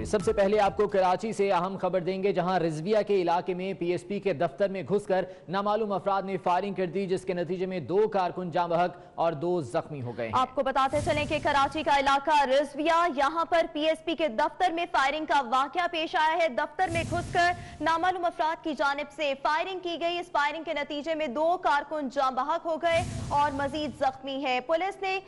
سب سے پہلے آپ کو کراچی سے اہم خبر دیں گے، جہاں رضویہ کے علاقے میں پی ایس پی کے دفتر میں گھس کر نامعلوم افراد نے فائرنگ کر دی، جس کے نتیجے میں 2 کارکن جاں بحق اور 2 زخمی ہو گئے ہیں۔ آپ کو بتاتے چلیں کہ کراچی کا علاقہ رضویہ، یہاں پر پی ایس پی کے دفتر میں فائرنگ کا واقعہ پیش آیا ہے۔ دفتر میں گھس کر نامعلوم افراد کی جانب سے فائرنگ کی گئی۔ اس فائرنگ کے نتیجے میں 2 کارکن جاں بحق ہو گئے اور مزید زخمی ہے۔ پولیس نے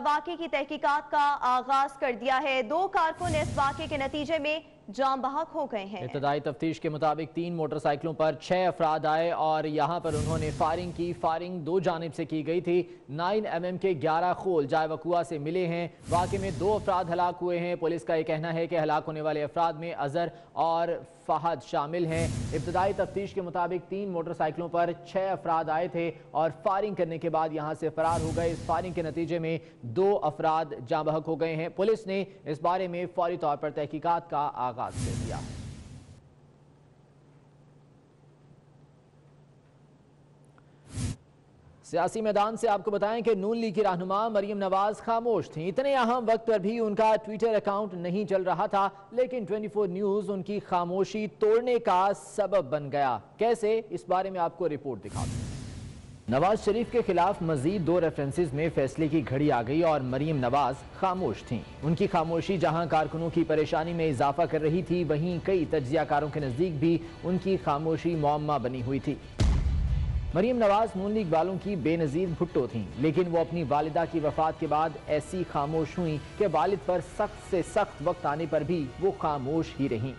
واقعے کی تحقیقات کا آغاز کر دیا ہے۔ 2 کارکن اس واقعے کے نتیجے میں جاں بحق ہو گئے ہیں۔ ابتدائی تفتیش کے مطابق 3 موٹر سائیکلوں پر 6 افراد آئے اور یہاں پر انہوں نے فائرنگ کی۔ فائرنگ 2 جانب سے کی گئی تھی۔ 9 mm کے 11 خول جائے وقوع سے ملے ہیں۔ واقعے میں 2 افراد ہلاک ہوئے ہیں۔ پولیس کا یہ کہنا ہے کہ ہلاک ہونے والے افراد میں اظہر اور فہد شامل ہیں۔ ابتدائی تفتیش کے مطابق 3 موٹر سائیکلوں پر 6 افراد آئے تھے اور فائرنگ کرنے کے بعد یہاں سے فرار ہو گئے۔ اس فائرنگ کے نتیجے میں 2 افراد جاں بحق ہو گئے ہیں۔ پولیس نے اس بارے میں فوری طور پر تحقیقات کا آغاز کر دیا۔ سیاسی میدان سے آپ کو بتائیں کہ نون لیگ کی رہنما مریم نواز خاموش تھیں۔ اتنے اہم وقت پر بھی ان کا ٹویٹر اکاؤنٹ نہیں چل رہا تھا، لیکن 24 نیوز ان کی خاموشی توڑنے کا سبب بن گیا۔ کیسے؟ اس بارے میں آپ کو رپورٹ دکھاتا ہوں۔ نواز شریف کے خلاف مزید 2 ریفرنسز میں فیصلے کی گھڑی آ گئی اور مریم نواز خاموش تھیں۔ ان کی خاموشی جہاں کارکنوں کی پریشانی میں اضافہ کر رہی تھی، وہیں کئی تجزیہ کاروں کے نزدیک بھی ان کی خاموشی معمہ بنی ہوئی تھی۔ مریم نواز نون لیگ والوں کی بے نظیر بھٹو تھیں، لیکن وہ اپنی والدہ کی وفات کے بعد ایسی خاموش ہوئیں کہ والد پر سخت سے سخت وقت آنے پر بھی وہ خاموش ہی رہیں۔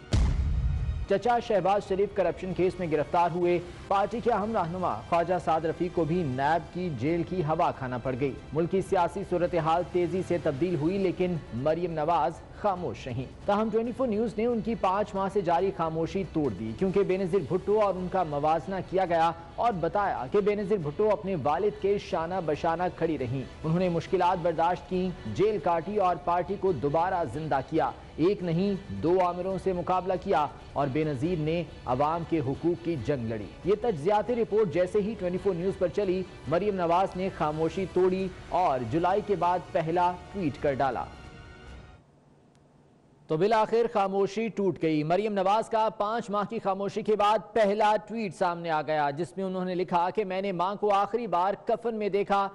چچا شہباز شریف کرپشن کیس میں گرفتار ہوئے پارٹی کے اہم رہنما خواجہ سعد رفیق کو بھی نیب کی جیل کی ہوا کھانا پڑ گئی۔ ملکی سیاسی صورتحال تیزی سے تبدیل ہوئی، لیکن مریم نواز خاموش رہیں۔ تاہم 24 نیوز نے ان کی 5 ماہ سے جاری خاموشی توڑ دی، کیونکہ بے نظیر بھٹو اور ان کا موازنہ کیا گیا اور بتایا کہ بے نظیر بھٹو اپنے والد کے شانہ بشانہ کھڑی رہیں۔ انہوں نے مشکلات برداشت کی، جیل کاٹی اور پارٹی کو دوبارہ زندہ کیا۔ 1 نہیں 2 آمروں سے مقابلہ کیا اور بے نظیر نے عوام کے حقوق کی جنگ لڑی۔ یہ تجزیاتی رپورٹ جیسے ہی 24 نیوز پر چلی، مریم نواز نے خاموشی توڑی اور جولائی کے بعد پہلا ٹویٹ کر ڈالا۔ تو بالآخر خاموشی ٹوٹ گئی۔ مریم نواز کا 5 ماہ کی خاموشی کے بعد پہلا ٹویٹ سامنے آ گیا، جس میں انہوں نے لکھا کہ میں نے ماں کو آخری بار کفن میں دیکھا۔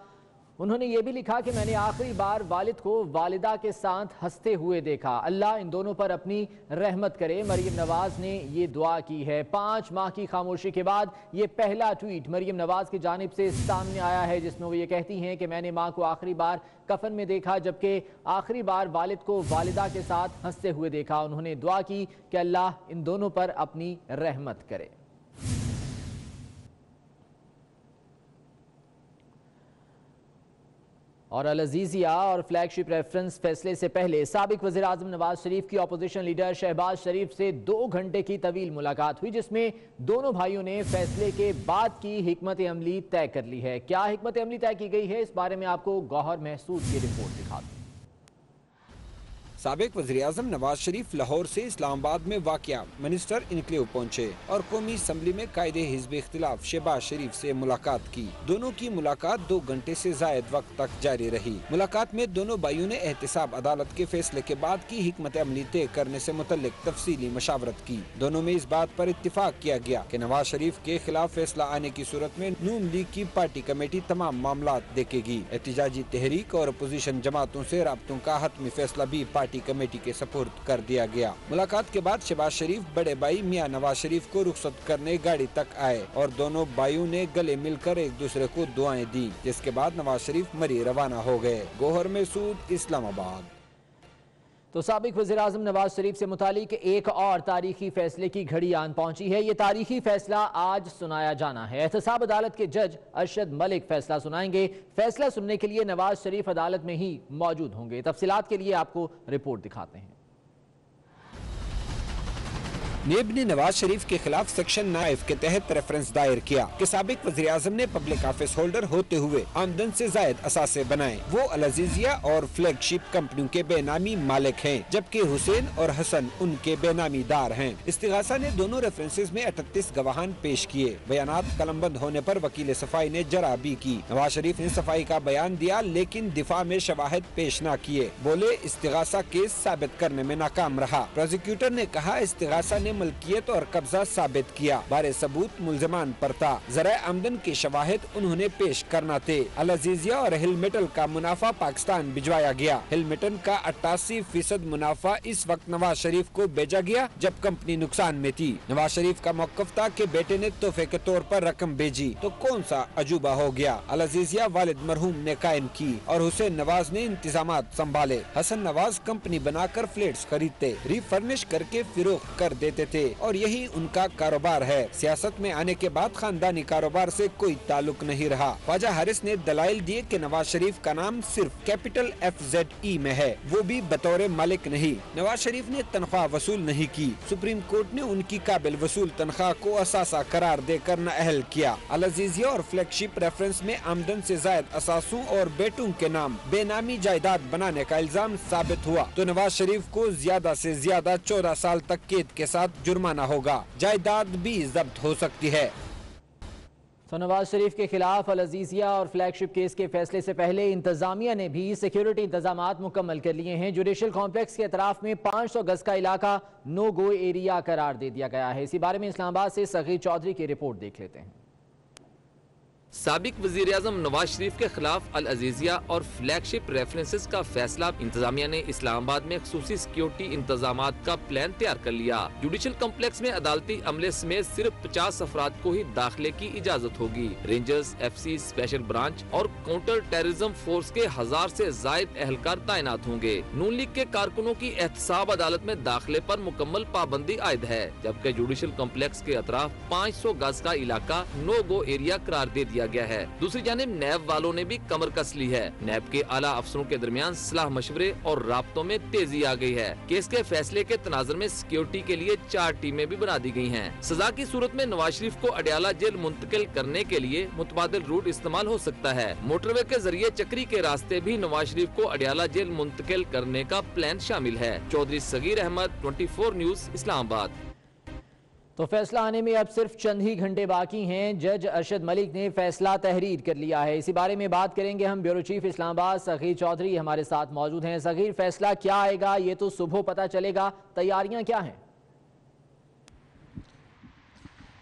انہوں نے یہ بھی لکھا کہ میں نے آخری بار والد کو والدہ کے ساتھ ہنستے ہوئے دیکھا۔ اللہ ان دونوں پر اپنی رحمت کرے۔ مریم نواز نے یہ دعا کی ہے۔ 5 ماہ کی خاموشی کے بعد یہ پہلا ٹویٹ مریم نواز کی جانب سے سامنے آیا ہے، جس میں وہ یہ کہتی ہیں کہ میں نے ماں کو آخری بار کفن میں دیکھا، جبکہ آخری بار والد کو والدہ کے ساتھ ہنستے ہوئے دیکھا۔ انہوں نے دعا کی کہ اللہ ان دونوں پر اپنی رحمت کرے۔ اور العزیزیہ اور فلیگ شپ ریفرنس فیصلے سے پہلے سابق وزیراعظم نواز شریف کی اپوزیشن لیڈر شہباز شریف سے 2 گھنٹے کی طویل ملاقات ہوئی، جس میں دونوں بھائیوں نے فیصلے کے بعد کی حکمت عملی طے کر لی ہے۔ کیا حکمت عملی طے کی گئی ہے، اس بارے میں آپ کو گوہر محسود کی رپورٹ دکھاتا ہوں۔ سابق وزیراعظم نواز شریف لاہور سے اسلام آباد میں واقع منسٹر انکلیو پہنچے اور قومی اسمبلی میں قائد حزب اختلاف شہباز شریف سے ملاقات کی۔ دونوں کی ملاقات 2 گھنٹے سے زائد وقت تک جاری رہی۔ ملاقات میں دونوں بھائیوں نے احتساب عدالت کے فیصلے کے بعد کی حکمت عملی طے کرنے سے متعلق تفصیلی مشاورت کی۔ دونوں میں اس بات پر اتفاق کیا گیا کہ نواز شریف کے خلاف فیصلہ آنے کی صورت میں نون لیگ کی پارٹی کمیٹی تمام معاملات دیکھے گی۔ احتجاجی تحریک اور اپوزیشن جماعتوں سے رابطوں کا حتمی فیصلہ بھی پارٹی کمیٹی کے سپرد کر دیا گیا۔ ملاقات کے بعد شہباز شریف بڑے بھائی میاں نواز شریف کو رخصت کرنے گاڑی تک آئے اور دونوں بھائیوں نے گلے مل کر ایک دوسرے کو دعائیں دی، جس کے بعد نواز شریف مری روانہ ہو گئے۔ گوہر محسود، اسلام آباد۔ تو سابق وزیراعظم نواز شریف سے متعلق ایک اور تاریخی فیصلے کی گھڑی آن پہنچی ہے۔ یہ تاریخی فیصلہ آج سنایا جانا ہے۔ احتساب عدالت کے جج ارشد ملک فیصلہ سنائیں گے۔ فیصلہ سننے کے لیے نواز شریف عدالت میں ہی موجود ہوں گے۔ تفصیلات کے لیے آپ کو رپورٹ دکھاتے ہیں۔ नेब ने नवाज शरीफ के खिलाफ सेक्शन 9 के तहत रेफरेंस दायर किया कि साबिक वज़ीर-ए-आज़म ने पब्लिक ऑफिस होल्डर होते हुए आमदन से जायद असासे बनाए। वो अल अजीजिया और फ्लैगशिप कंपनियों के बेनामी मालिक हैं, जबकि हुसैन और हसन उनके बेनामी दार हैं। इस्तिगासा ने दोनों रेफरेंसेस में 38 गवाहान पेश किए। बयानात कलमबंद होने पर वकील सफाई ने जराबी की। नवाज शरीफ ने सफाई का बयान दिया, लेकिन दिफा में शवाहिद पेश न किए। बोले इस्तिगासा केस साबित करने में नाकाम रहा। प्रोसिक्यूटर ने कहा इस्तिगासा ने मलकियत और कब्जा साबित किया, बारे सबूत मुल्जमान पर था। ज़राए आमदन के शवाहिद उन्होंने पेश करना थे। अल अजीजिया और हिल मेटल का मुनाफा पाकिस्तान भिजवाया गया। हिल मेटल का 88% मुनाफा इस वक्त नवाज शरीफ को भेजा गया जब कंपनी नुकसान में थी। नवाज शरीफ का मौक़िफ़ था कि बेटे ने तोहफे के तौर पर रकम भेजी, तो कौन सा अजूबा हो गया। अल अजीजिया वालिद मरहूम ने कायम की और हुसैन नवाज ने इंतजामात संभाले। हसन नवाज कंपनी बनाकर फ्लैट्स खरीदते, रिफर्निश करके फिरोख्त कर देते थे और यही उनका कारोबार है। सियासत में आने के बाद खानदानी कारोबार से कोई ताल्लुक नहीं रहा। ख्वाजा हारिस ने दलाइल दिए कि नवाज शरीफ का नाम सिर्फ कैपिटल FZE में है, वो भी बतौर मालिक नहीं। नवाज शरीफ ने तनख्वाह वसूल नहीं की। सुप्रीम कोर्ट ने उनकी काबिल वसूल तनख्वाह को असासा करार देकर नाअहल किया। अल अजीजिया और फ्लैगशिप रेफरेंस में आमदन से जायद असासों और बेटों के नाम बेनामी जायदाद बनाने का इल्जाम साबित हुआ तो नवाज शरीफ को ज्यादा से ज्यादा 14 साल तक कैद के साथ जुर्माना होगा। जायदाद भी जब्त हो सकती है। तो नवाज शरीफ के खिलाफ अल अजीजिया और फ्लैगशिप केस के फैसले से पहले इंतजामिया ने भी सिक्योरिटी इंतजामात मुकम्मल कर लिए हैं। जुडिशल कॉम्प्लेक्स के अतराफ में 500 गज का इलाका नो गो एरिया करार दे दिया गया है। इसी बारे में इस्लामाबाद से सगीर चौधरी की रिपोर्ट देख लेते हैं। साबिक वज़ीर-ए-आज़म नवाज शरीफ के खिलाफ अल अजीजिया और फ्लैगशिप रेफरेंसेस का फैसला, इंतजामिया ने इस्लामाबाद में खसूसी सिक्योरिटी इंतजामात का प्लान तैयार कर लिया। जुडिशल कॉम्प्लेक्स में अदालती अमले समेत सिर्फ 50 अफराद को ही दाखिले की इजाजत होगी। रेंजर्स, FC स्पेशल ब्रांच और काउंटर टेररिज्म फोर्स के 1000 से जायद एहलकार तैनात होंगे। नून लीग के कारकुनों की एहतसाब अदालत में दाखिले पर मुकम्मल पाबंदी आयद है, जबकि जुडिशल कॉम्प्लेक्स के अतराफ 500 गज का इलाका नो गो एरिया करार दे दिया गया है। दूसरी जानिब नैब वालों ने भी कमर कस ली है। नैब के आला अफसरों के दरमियान सलाह मशवरे और राब्तों में तेजी आ गई है। केस के फैसले के तनाजुर में सिक्योरिटी के लिए 4 टीमें भी बना दी गई हैं। सजा की सूरत में नवाज शरीफ को अडयाला जेल मुंतकिल करने के लिए मुतबादिल रूट इस्तेमाल हो सकता है। मोटरवे के जरिए चक्री के रास्ते भी नवाज शरीफ को अडयाला जेल मुंतकिल करने का प्लान शामिल है। चौधरी सगीर अहमद, 24 न्यूज, इस्लामाबाद। तो फैसला आने में अब सिर्फ चंद ही घंटे बाकी हैं। जज अरशद मलिक ने फैसला तहरीर कर लिया है। इसी बारे में बात करेंगे हम। ब्यूरो चीफ इस्लामाबाद सगीर चौधरी हमारे साथ मौजूद हैं। सगीर, फैसला क्या आएगा ये तो सुबह पता चलेगा, तैयारियां क्या हैं?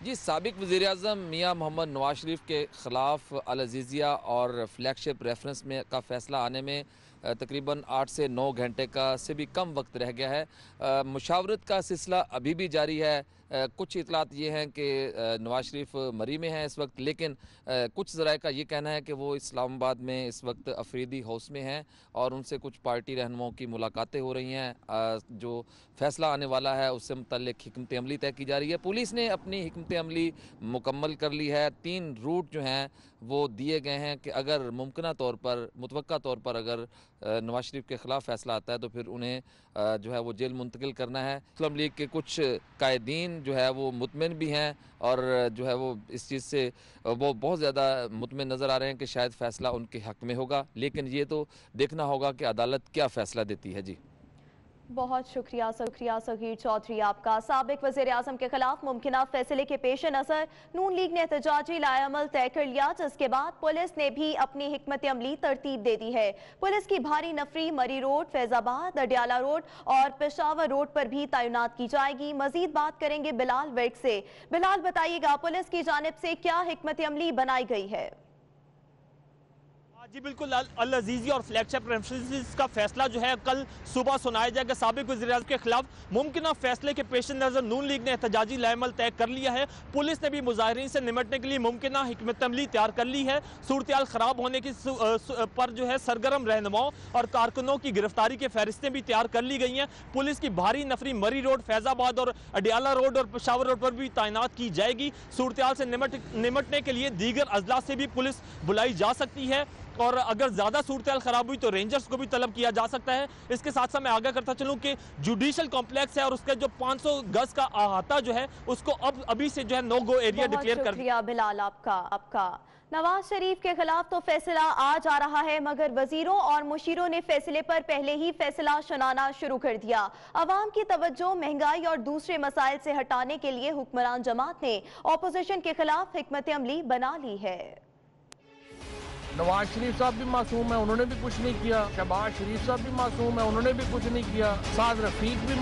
जी, साबिक वज़ीर-ए-आज़म मियां मोहम्मद नवाज शरीफ के खिलाफ अल अजीजिया और फ्लैगशिप रेफरेंस में का फैसला आने में तकरीबन 8 से 9 घंटे का से भी कम वक्त रह गया है। मुशावरत का सिलसिला अभी भी जारी है। कुछ इतलात ये हैं कि नवाज शरीफ मरी में हैं इस वक्त, लेकिन कुछ ज़राए का ये कहना है कि वो इस्लामाबाद में इस वक्त अफरीदी हाउस में हैं और उनसे कुछ पार्टी रहनुमाओं की मुलाकातें हो रही हैं। जो फैसला आने वाला है उससे मुतल्लिक हिकमत अमली तय की जा रही है। पुलिस ने अपनी हिकमत अमली मुकम्मल कर ली है। 3 रूट जो हैं वो दिए गए हैं कि अगर मुमकिना तौर पर, मुतवक्का तौर पर अगर नवाज शरीफ के ख़िलाफ़ फैसला आता है तो फिर उन्हें जो है वो जेल मुंतकिल करना है। मुस्लिम लीग के कुछ कायदीन जो है वो मुतमिन भी हैं और जो है वो इस चीज़ से वो बहुत ज़्यादा मुतमिन नज़र आ रहे हैं कि शायद फ़ैसला उनके हक़ में होगा, लेकिन ये तो देखना होगा कि अदालत क्या फ़ैसला देती है। जी, बहुत शुक्रिया सगीर चौधरी आपका। साबिक वज़ीर-ए-आज़म के खिलाफ मुमकिना फैसले के पेश नज़र नून लीग ने एहतजाजी लाएअमल तय कर लिया, जिसके बाद पुलिस ने भी अपनी हिकमत अमली तरतीब दे दी है। पुलिस की भारी नफरी मरी रोड, फैजाबाद, अडयाला रोड और पेशावर रोड पर भी तैनात की जाएगी। मजीद बात करेंगे बिलाल वर्क से। बिलाल, बताइएगा पुलिस की जानिब से क्या हिकमत अमली बनाई गई है? जी बिल्कुल, अल अजीजिया और फ्लैगशिप रेफरेंसेस का फैसला जो है कल सुबह सुनाया जाएगा। साबिक वज़ीर-ए-आज़म के खिलाफ मुमकिना फैसले के पेश नज़र नून लीग ने एहतजाजी लाएअमल तय कर लिया है। पुलिस ने भी मुजाहिरीन से निमटने के लिए मुमकिना हिकमत अमली तैयार कर ली है। सूरत-ए-हाल ख़राब होने की पर जो है सरगर्म रहनुमाओं और कारकुनों की गिरफ्तारी के फहरिस्तें भी तैयार कर ली गई हैं। पुलिस की भारी नफरी मरी रोड, फैजाबाद और अडयाला रोड और पेशावर रोड पर भी तैनात की जाएगी। सूरत-ए-हाल से निमटने के लिए दीगर अजला से भी पुलिस बुलाई जा सकती है। और अगर ज़्यादा सूरत ख़राब हुई तो रेंजर्स को भी तलब किया जा सकता है। इसके साथ साथ मैं आगाह करता चलूँ कि जुडिशल कॉम्प्लेक्स है और उसका जो 500 गज का अहाता जो है उसको अब अभी से जो है नो गो एरिया डिक्लेयर कर दिया। बिलाल आपका नवाज शरीफ के खिलाफ तो फैसला आज आ रहा है, मगर वजीरों और मुशीरों ने फैसले पर पहले ही फैसला सुनाना शुरू कर दिया। अवाम की तवज्जो महंगाई और दूसरे मसाइल से हटाने के लिए हुक्मरान जमात ने ऑपोजिशन के खिलाफ हिकमत अमली बना ली है। नवाज शरीफ साहब भी मासूम है, उन्होंने भी कुछ नहीं किया। शहबाज शरीफ साहब भी मासूम है, उन्होंने भी कुछ नहीं किया। साद रफीक भी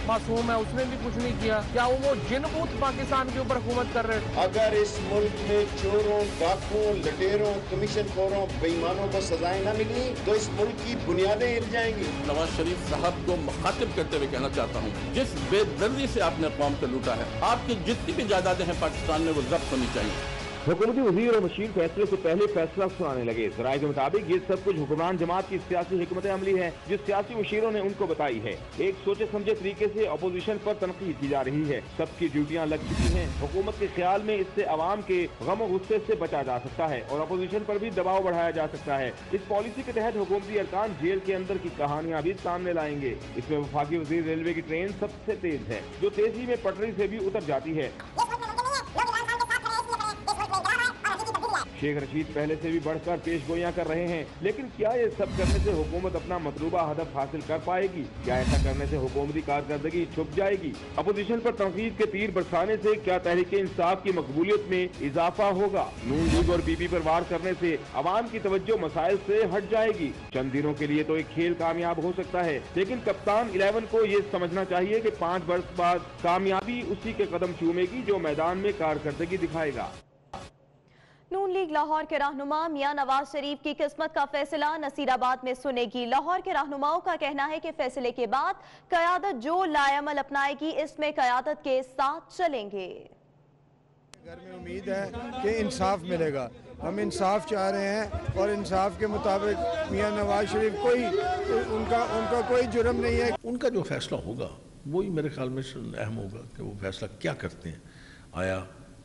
मासूम है, उसने भी कुछ नहीं किया। क्या वो जिन बूथ पाकिस्तान के ऊपर हुकूमत कर रहे थे? अगर इस मुल्क में चोरों, डाकुओं, लटेरों, कमीशन खोरों, बेईमानों को सजाएं न मिली तो इस मुल्क की बुनियादें हिल जाएंगी। नवाज शरीफ साहब को मुखातिब करते हुए कहना चाहता हूँ, जिस बेदर्दी से आपने अक़वाम को लूटा है, आपकी जितनी भी जायदादें हैं पाकिस्तान में वो जब्त होनी चाहिए। हुकूमती वज़ीर और मुशीर फैसले से पहले फैसला सुनाने लगे। ज़राए के मुताबिक ये सब कुछ हुक्मरान जमात की सियासी हिकमत अमली है जो सियासी मुशीरों ने उनको बताई है। एक सोचे समझे तरीके से अपोजिशन पर तनकीद की जा रही है। सबकी ड्यूटियां लग चुकी हैं। हुकूमत के ख्याल में इससे अवाम के गम और गुस्से से बचा जा सकता है और अपोजिशन पर भी दबाव बढ़ाया जा सकता है। इस पॉलिसी के तहत हुकूमती अरकान जेल के अंदर की कहानियां भी सामने लाएंगे। इसमें वफाकी वज़ीर रेलवे की ट्रेन सबसे तेज है, जो तेजी में पटरी से भी उतर जाती है। शेख रशीद पहले से भी बढ़कर पेश गोइयां कर रहे हैं, लेकिन क्या ये सब करने से हुकूमत अपना मतलूबा हदफ हासिल कर पाएगी? क्या ऐसा करने से हुकूमती कारकर्दगी छुप जाएगी? अपोजिशन पर तनकीद के तीर बरसाने से क्या तहरीक इंसाफ की मकबूलियत में इजाफा होगा? नून लीग और पीपी पर वार करने से अवाम की तवज्जो मसाइल से हट जाएगी। चंद दिनों के लिए तो एक खेल कामयाब हो सकता है, लेकिन कप्तान 11 को ये समझना चाहिए कि 5 वर्ष बाद कामयाबी उसी के कदम चूमेगी जो मैदान में कारकर्दगी दिखाएगा। नून लीग लाहौर के रहनुमा मियां नवाज शरीफ की किस्मत का फैसला नसीराबाद में सुनेगी। लाहौर के रहनुमाओं का कहना है कि फैसले के बाद क़यादत जो लाएअमल अपनाएगी, इसमें क़यादत के साथ चलेंगे। घर में उम्मीद है कि इंसाफ मिलेगा। हम इंसाफ चाह रहे हैं और इंसाफ के मुताबिक मियां नवाज शरीफ उनका कोई जुर्म नहीं है। उनका जो फैसला होगा वही मेरे ख्याल में अहम होगा कि वो फैसला क्या करते हैं। आया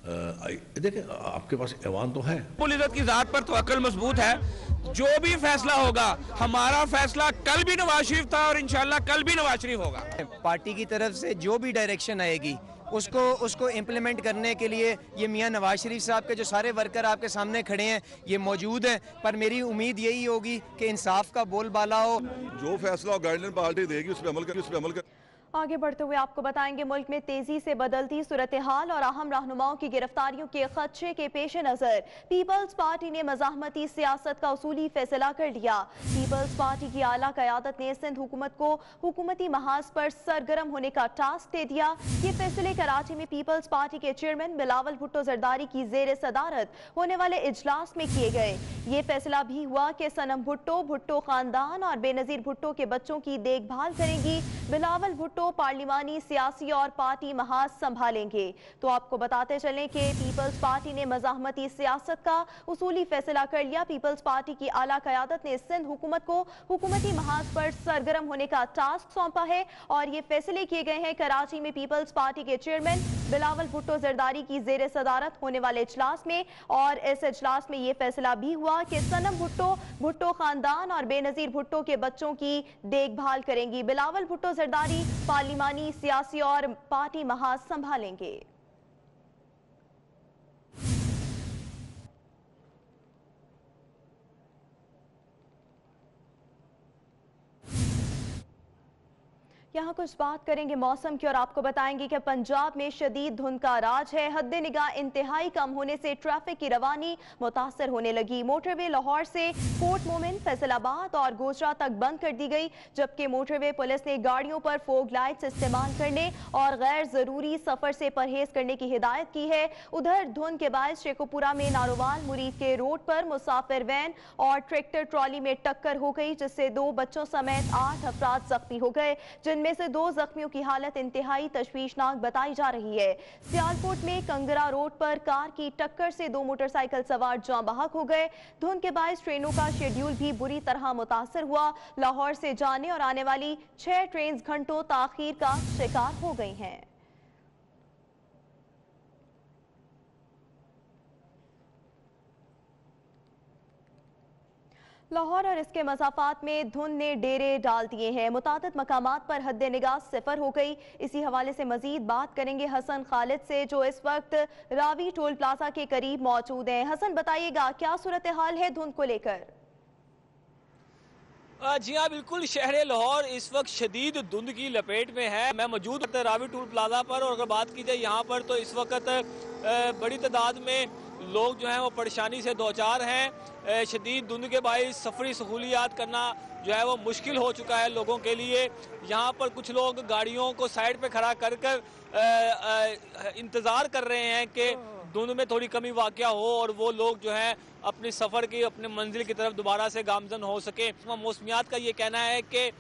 देखिए, आपके पास ऐवान तो है। पुलिस की जात पर तवक्कुल मजबूत है। जो भी फैसला होगा, हमारा फैसला कल भी नवाज शरीफ था और इंशाल्लाह कल भी नवाज शरीफ होगा। पार्टी की तरफ से जो भी डायरेक्शन आएगी उसको इम्प्लीमेंट करने के लिए ये मियां नवाज शरीफ साहब के जो सारे वर्कर आपके सामने खड़े हैं ये मौजूद हैं। पर मेरी उम्मीद यही होगी कि इंसाफ का बोलबाला हो। जो फैसला गाइडलाइन पार्टी देगी उस पर अमल कर। आगे बढ़ते हुए आपको बताएंगे, मुल्क में तेजी से बदलती सूरत हाल और अहम रहनुमाओं की गिरफ्तारियों के खदशे के पेश नजर पीपल्स पार्टी ने मज़ाहमती सियासत का उसूली फैसला कर लिया। पीपल्स पार्टी की आला क़यादत ने सिंध हुकूमत को हुकूमती महाज पर सरगर्म होने का टास्क दे दिया। ये फैसले कराची में पीपल्स पार्टी के चेयरमैन बिलावल भुट्टो जरदारी की जेर सदारत होने वाले इजलास में किए गए। ये फैसला भी हुआ कि सनम भुट्टो, भुट्टो खानदान और बेनजीर भुट्टो के बच्चों की देखभाल करेंगी। बिलावल भुट्टो पार्लिमानी, सियासी और पार्टी महाज संभालेंगे। तो आपको बताते चलें कि पीपल्स पार्टी ने मज़ाहमती सियासत का उसूली फैसला कर लिया। पीपल्स पार्टी की आला क़यादत ने सिंध हुकूमत को हुकूमती महाज पर सरगर्म होने का टास्क सौंपा है और ये फैसले किए गए हैं कराची में पीपल्स पार्टी के चेयरमैन बिलावल भुट्टो जरदारी की जेर सदारत होने वाले इजलास में। और इस इजलास में ये फैसला भी हुआ कि सनम भुट्टो, भुट्टो खानदान और बेनजीर भुट्टो के बच्चों की देखभाल करेंगी। बिलावल भुट्टो जरदारी पार्लिमानी, सियासी और पार्टी महाज संभालेंगे। यहाँ कुछ बात करेंगे मौसम की और आपको बताएंगे कि पंजाब में शदीद धुंध का राज है। हद्दे निगाह इंतहाई कम होने से ट्रैफिक की रवानी मुतासर होने लगी। मोटरवे लाहौर से कोट मोमिन, फैसलाबाद और गोजरा तक बंद कर दी गई, जबकि मोटरवे पुलिस ने गाड़ियों पर फोग लाइट्स इस्तेमाल करने और गैर जरूरी सफर से परहेज करने की हिदायत की है। उधर धुंध के बायस शेखोपुरा में नारोवाल मुरीद के रोड पर मुसाफिर वैन और ट्रैक्टर ट्रॉली में टक्कर हो गई, जिससे 2 बच्चों समेत 8 अफराद जख्मी हो गए, जिनमें से 2 जख्मियों की हालत इंतहाई तशवीशनाक बताई जा रही है। सियालकोट में कंगरा रोड पर कार की टक्कर से 2 मोटरसाइकिल सवार जाँ बहक हो गए। धुंध के बायस ट्रेनों का शेड्यूल भी बुरी तरह मुतासर हुआ। लाहौर से जाने और आने वाली 6 ट्रेन घंटों ताखीर का शिकार हो गई हैं। लाहौर और इसके मसाफात में धुंध ने डेरे डाल दिए हैं। मुतादिद मकामात पर हद निगाह सिफर हो गई। इसी हवाले से मजीद बात करेंगे हसन खालिद से, जो इस वक्त रावी टोल प्लाजा के करीब मौजूद हैं। हसन, बताइएगा क्या सूरत हाल है धुंध को लेकर? जी हाँ, बिल्कुल शहर लाहौर इस वक्त शदीद धुंध की लपेट में है। मैं मौजूद रावी टोल प्लाजा पर, और अगर बात की जाए यहाँ पर तो इस वक्त बड़ी तादाद में लोग जो हैं वो परेशानी से दो चार हैं। शदीद धुंध के बाइस सफरी सहूलियात करना जो है वो मुश्किल हो चुका है लोगों के लिए। यहाँ पर कुछ लोग गाड़ियों को साइड पे खड़ा कर इंतज़ार कर रहे हैं कि धुंध में थोड़ी कमी वाक़या हो और वो लोग जो है अपने सफ़र की अपने मंजिल की तरफ दोबारा से गामजन हो सके। मौसमियात का ये कहना है कि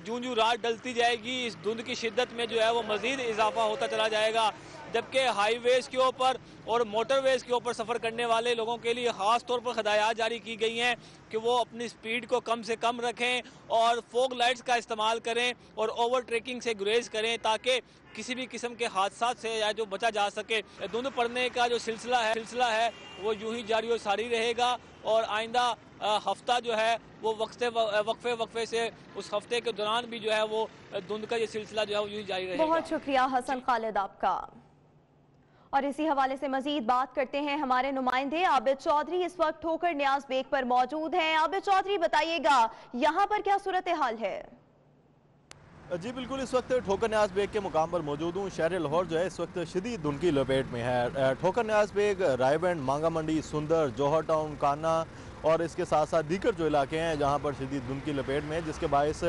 जूं जूं रात डलती जाएगी इस धुंध की शिद्दत में जो है वो मज़ीद इजाफा होता चला जाएगा, जबकि हाईवेज़ के ऊपर और मोटरवेज़ के ऊपर सफ़र करने वाले लोगों के लिए ख़ास तौर पर हदायत जारी की गई हैं कि वो अपनी स्पीड को कम से कम रखें और फोग लाइट्स का इस्तेमाल करें और ओवर ट्रेकिंग से गुरेज करें, ताकि किसी भी किस्म के हादसा से या जो बचा जा सके। धुंध पड़ने का जो सिलसिला है वो यूं ही जारी और सारी रहेगा और आइंदा हफ्ता जो है वो वक्फे से उस हफ्ते के दौरान भी जो है वो धुंध का ये सिलसिला जो है वो यूं ही जारी रहेगा। बहुत शुक्रिया हसन खालिद आपका। और इसी हवाले से मजीद बात करते हैं, हमारे नुमाइंदे आबिद चौधरी इस वक्त ठोकर न्याज बेग पर मौजूद हैं। आबिद चौधरी, बताइएगा यहाँ पर क्या सूरत हाल है? जी बिल्कुल, इस वक्त ठोकर न्याज बेग के मुकाम पर मौजूद हूँ। शहर लाहौर जो है इस वक्त शदीद धुंध की लपेट में है। ठोकर न्याज बेग, रायबंड, मांगा मंडी, सुंदर, जौहर टाउन, काना और इसके साथ साथ दीकर जो इलाके हैं जहाँ पर शदीद धुंध की लपेट में है, जिसके बायस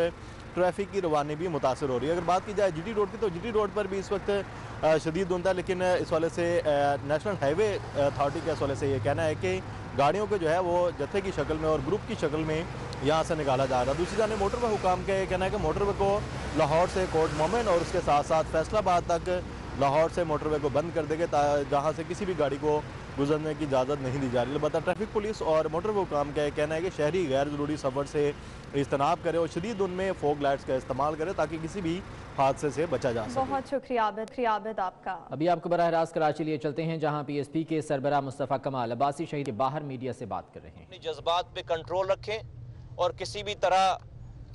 ट्रैफिक की रवानी भी मुतासर हो रही है। अगर बात की जाए जीटी रोड की तो जीटी रोड पर भी इस वक्त शदीद धुंध है, लेकिन इस वाले से नेशनल हाईवे अथॉरिटी के इस वाले से ये कहना है कि गाड़ियों को जो है वो जत्थे की शक्ल में और ग्रुप की शक्ल में यहाँ से निकाला जा रहा है। दूसरी जाने मोटरवे हुकाम का ये कहना है कि मोटरवे को लाहौर से कोर्ट मोमिन और उसके साथ साथ फैसलाबाद तक लाहौर से मोटरवे को बंद कर देंगे, जहाँ से किसी भी गाड़ी को गुजरने की इजाज़त नहीं दी जा रही। अलबत्ता ट्रैफिक पुलिस और मोटरवे हुकाम का ये कहना है कि शहरी गैर ज़रूरी सफ़र से इज्तनाब करे और शदीद धुंध में फोग लाइट्स का इस्तेमाल करे ताकि किसी भी हादसे से बचा जा सके। बहुत शुक्रिया आबिद आपका। अभी आपको बराह रास्त कराची लिए चलते हैं, जहां PSP के सरबराह मुस्तफ़ा कमाल अब्बासी शहीद के बाहर मीडिया से बात कर रहे हैं। अपने जज्बात पे कंट्रोल रखें और किसी भी तरह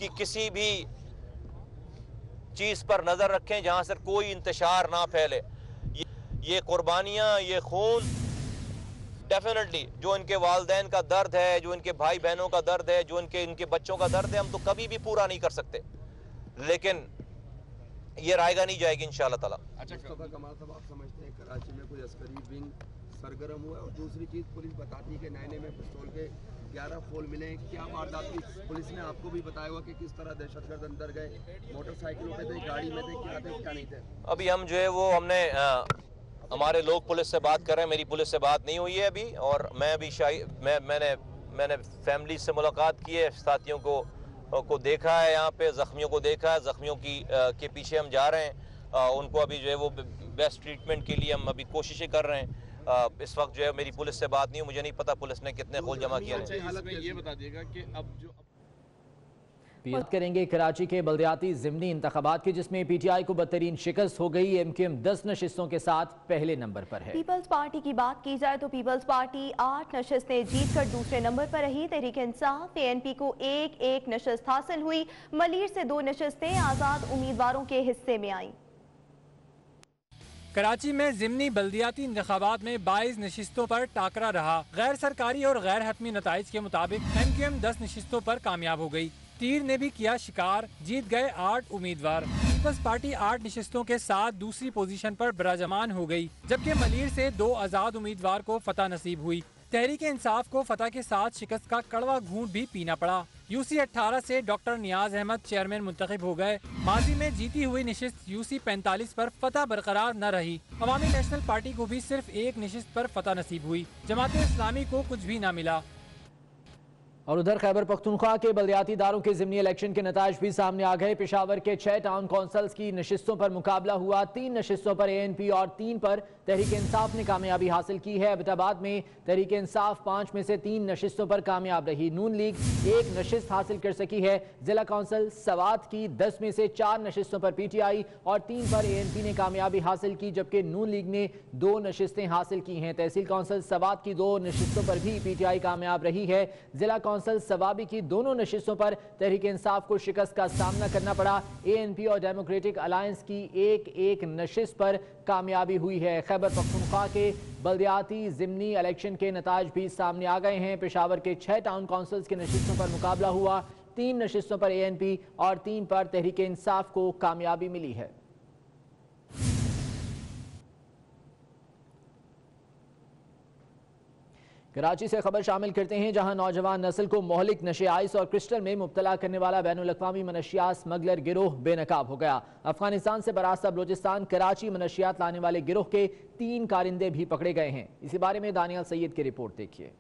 की किसी भी चीज़ पर नज़र रखें जहां से कोई इंतशार ना फैले। ये कुर्बानियाँ, ये खून डेफिनेटली जो इनके वालिदैन का दर्द है, जो इनके भाई बहनों का दर्द है, जो इनके बच्चों का दर्द है, हम तो कभी भी पूरा नहीं कर सकते, लेकिन ये रायगा नहीं जाएगी इंशाअल्लाह ताला। अच्छा कमाल साहब, आप समझते हैं कराची में कोई अस्करी विंग सरगर्म हुआ? और दूसरी चीज़, पुलिस बताती है कि नैने में पिस्तौल के 11 खोल मिले। क्या वारदात की पुलिस ने आपको भी बताया हुआ कि किस तरह दहशतगर्द अंदर गए, मोटरसाइकिलों पे थे, गाड़ी में थे, क्या थे क्या नहीं थे? अभी हम जो है वो हमारे लोग पुलिस से बात कर रहे हैं, मेरी पुलिस से बात नहीं हुई है अभी। और मैं भी मैंने फैमिली से मुलाकात की है, साथियों को देखा है, यहाँ पे ज़ख्मियों को देखा है, ज़ख्मियों के पीछे हम जा रहे हैं। उनको अभी जो है वो बेस्ट ट्रीटमेंट के लिए हम अभी कोशिशें कर रहे हैं। इस वक्त जो है मेरी पुलिस से बात नहीं हुई, मुझे नहीं पता पुलिस ने कितने खोल जमा किए हैं। ये बता दिएगा कि अब जो बात करेंगे कराची के बल्दियाती ज़िमनी इंतखाबात की, जिसमें PTI को बदतरीन शिकस्त हो गई। MQM 10 नशिस्तों के साथ पहले नंबर पर है। पीपल्स पार्टी की बात की जाए तो पीपल्स पार्टी 8 नशिस्तें जीतकर दूसरे नंबर पर रही। तहरीक इंसाफ ANP को एक नशिस्त हासिल हुई। मलीर से 2 नशिस्तें आज़ाद उम्मीदवारों के हिस्से में आईं। कराची में ज़िमनी बल्दियाती इंतखाबात में 22 नशिस्तों पर टाकरा रहा। गैर सरकारी और गैर हतमी नताइज के मुताबिक MQM 10 नशिस्तों पर कामयाब हो गई। तीर ने भी किया शिकार, जीत गए 8 उम्मीदवार। पीपल्स पार्टी 8 नशिस्तों के साथ दूसरी पोजीशन पर बराजमान हो गई, जबकि मलीर से 2 आज़ाद उम्मीदवार को फतह नसीब हुई। तहरीक इंसाफ को फतह के साथ शिकस्त का कड़वा घूंट भी पीना पड़ा। UC 18 से डॉक्टर नियाज अहमद चेयरमैन मुंतखब हो गए। माजी में जीती हुई नशिस्त UC 45 पर फतह बरकरार न रही। अवामी नेशनल पार्टी को भी सिर्फ 1 नशिस्त पर फतह नसीब हुई। जमात इस्लामी को कुछ भी न मिला। और उधर खैबर पख्तूनख्वा के बल्दियाती इदारों के ज़िमनी इलेक्शन के नताइज भी सामने आ गए। पेशावर के 6 टाउन काउंसिल्स की नशिस्तों पर मुकाबला हुआ। 3 नशिस्तों पर ANP और 3 पर तहरीक इंसाफ ने कामयाबी हासिल की है। अबताबाद में तहरीक इंसाफ 5 में से 3 नशिस्तों पर कामयाब रही। नून लीग 1 नशिस्त हासिल कर सकी है। जिला काउंसिल सवात की 10 में से 4 नशिस्तों पर PTI और 3 पर ANP ने कामयाबी हासिल की, जबकि नून लीग ने 2 नशिस्तें हासिल की हैं। तहसील काउंसिल सवात की 2 नशिस्तों पर भी PTI कामयाब रही है। जिला کونسل سوابی کی دونوں نشستوں پر تحریک انصاف کو شکست کا سامنا کرنا پڑا۔ ANP اور ڈیموکریٹک الائنس کی ایک نشست پر کامیابی ہوئی ہے۔ خیبر پختونخوا کے بلدیاتی ضمنی الیکشن کے نتائج بھی سامنے آ گئے ہیں۔ پشاور کے 6 ٹاؤن کونسلز کی نشستوں پر مقابلہ ہوا۔ 3 نشستوں پر ANP اور 3 پر تحریک انصاف کو کامیابی ملی ہے۔ کراچی سے خبر شامل کرتے ہیں، جہاں نوجوان نسل کو مہلک نشے آئس اور کرسٹل میں مبتلا کرنے والا بین الاقوامی منشیات اسمگلر گروہ بے نقاب ہو گیا۔ افغانستان سے براستہ بلوچستان کراچی منشیات لانے والے گروہ کے 3 کارندے بھی پکڑے گئے ہیں۔ اسی بارے میں دانیال سید کی رپورٹ دیکھیے۔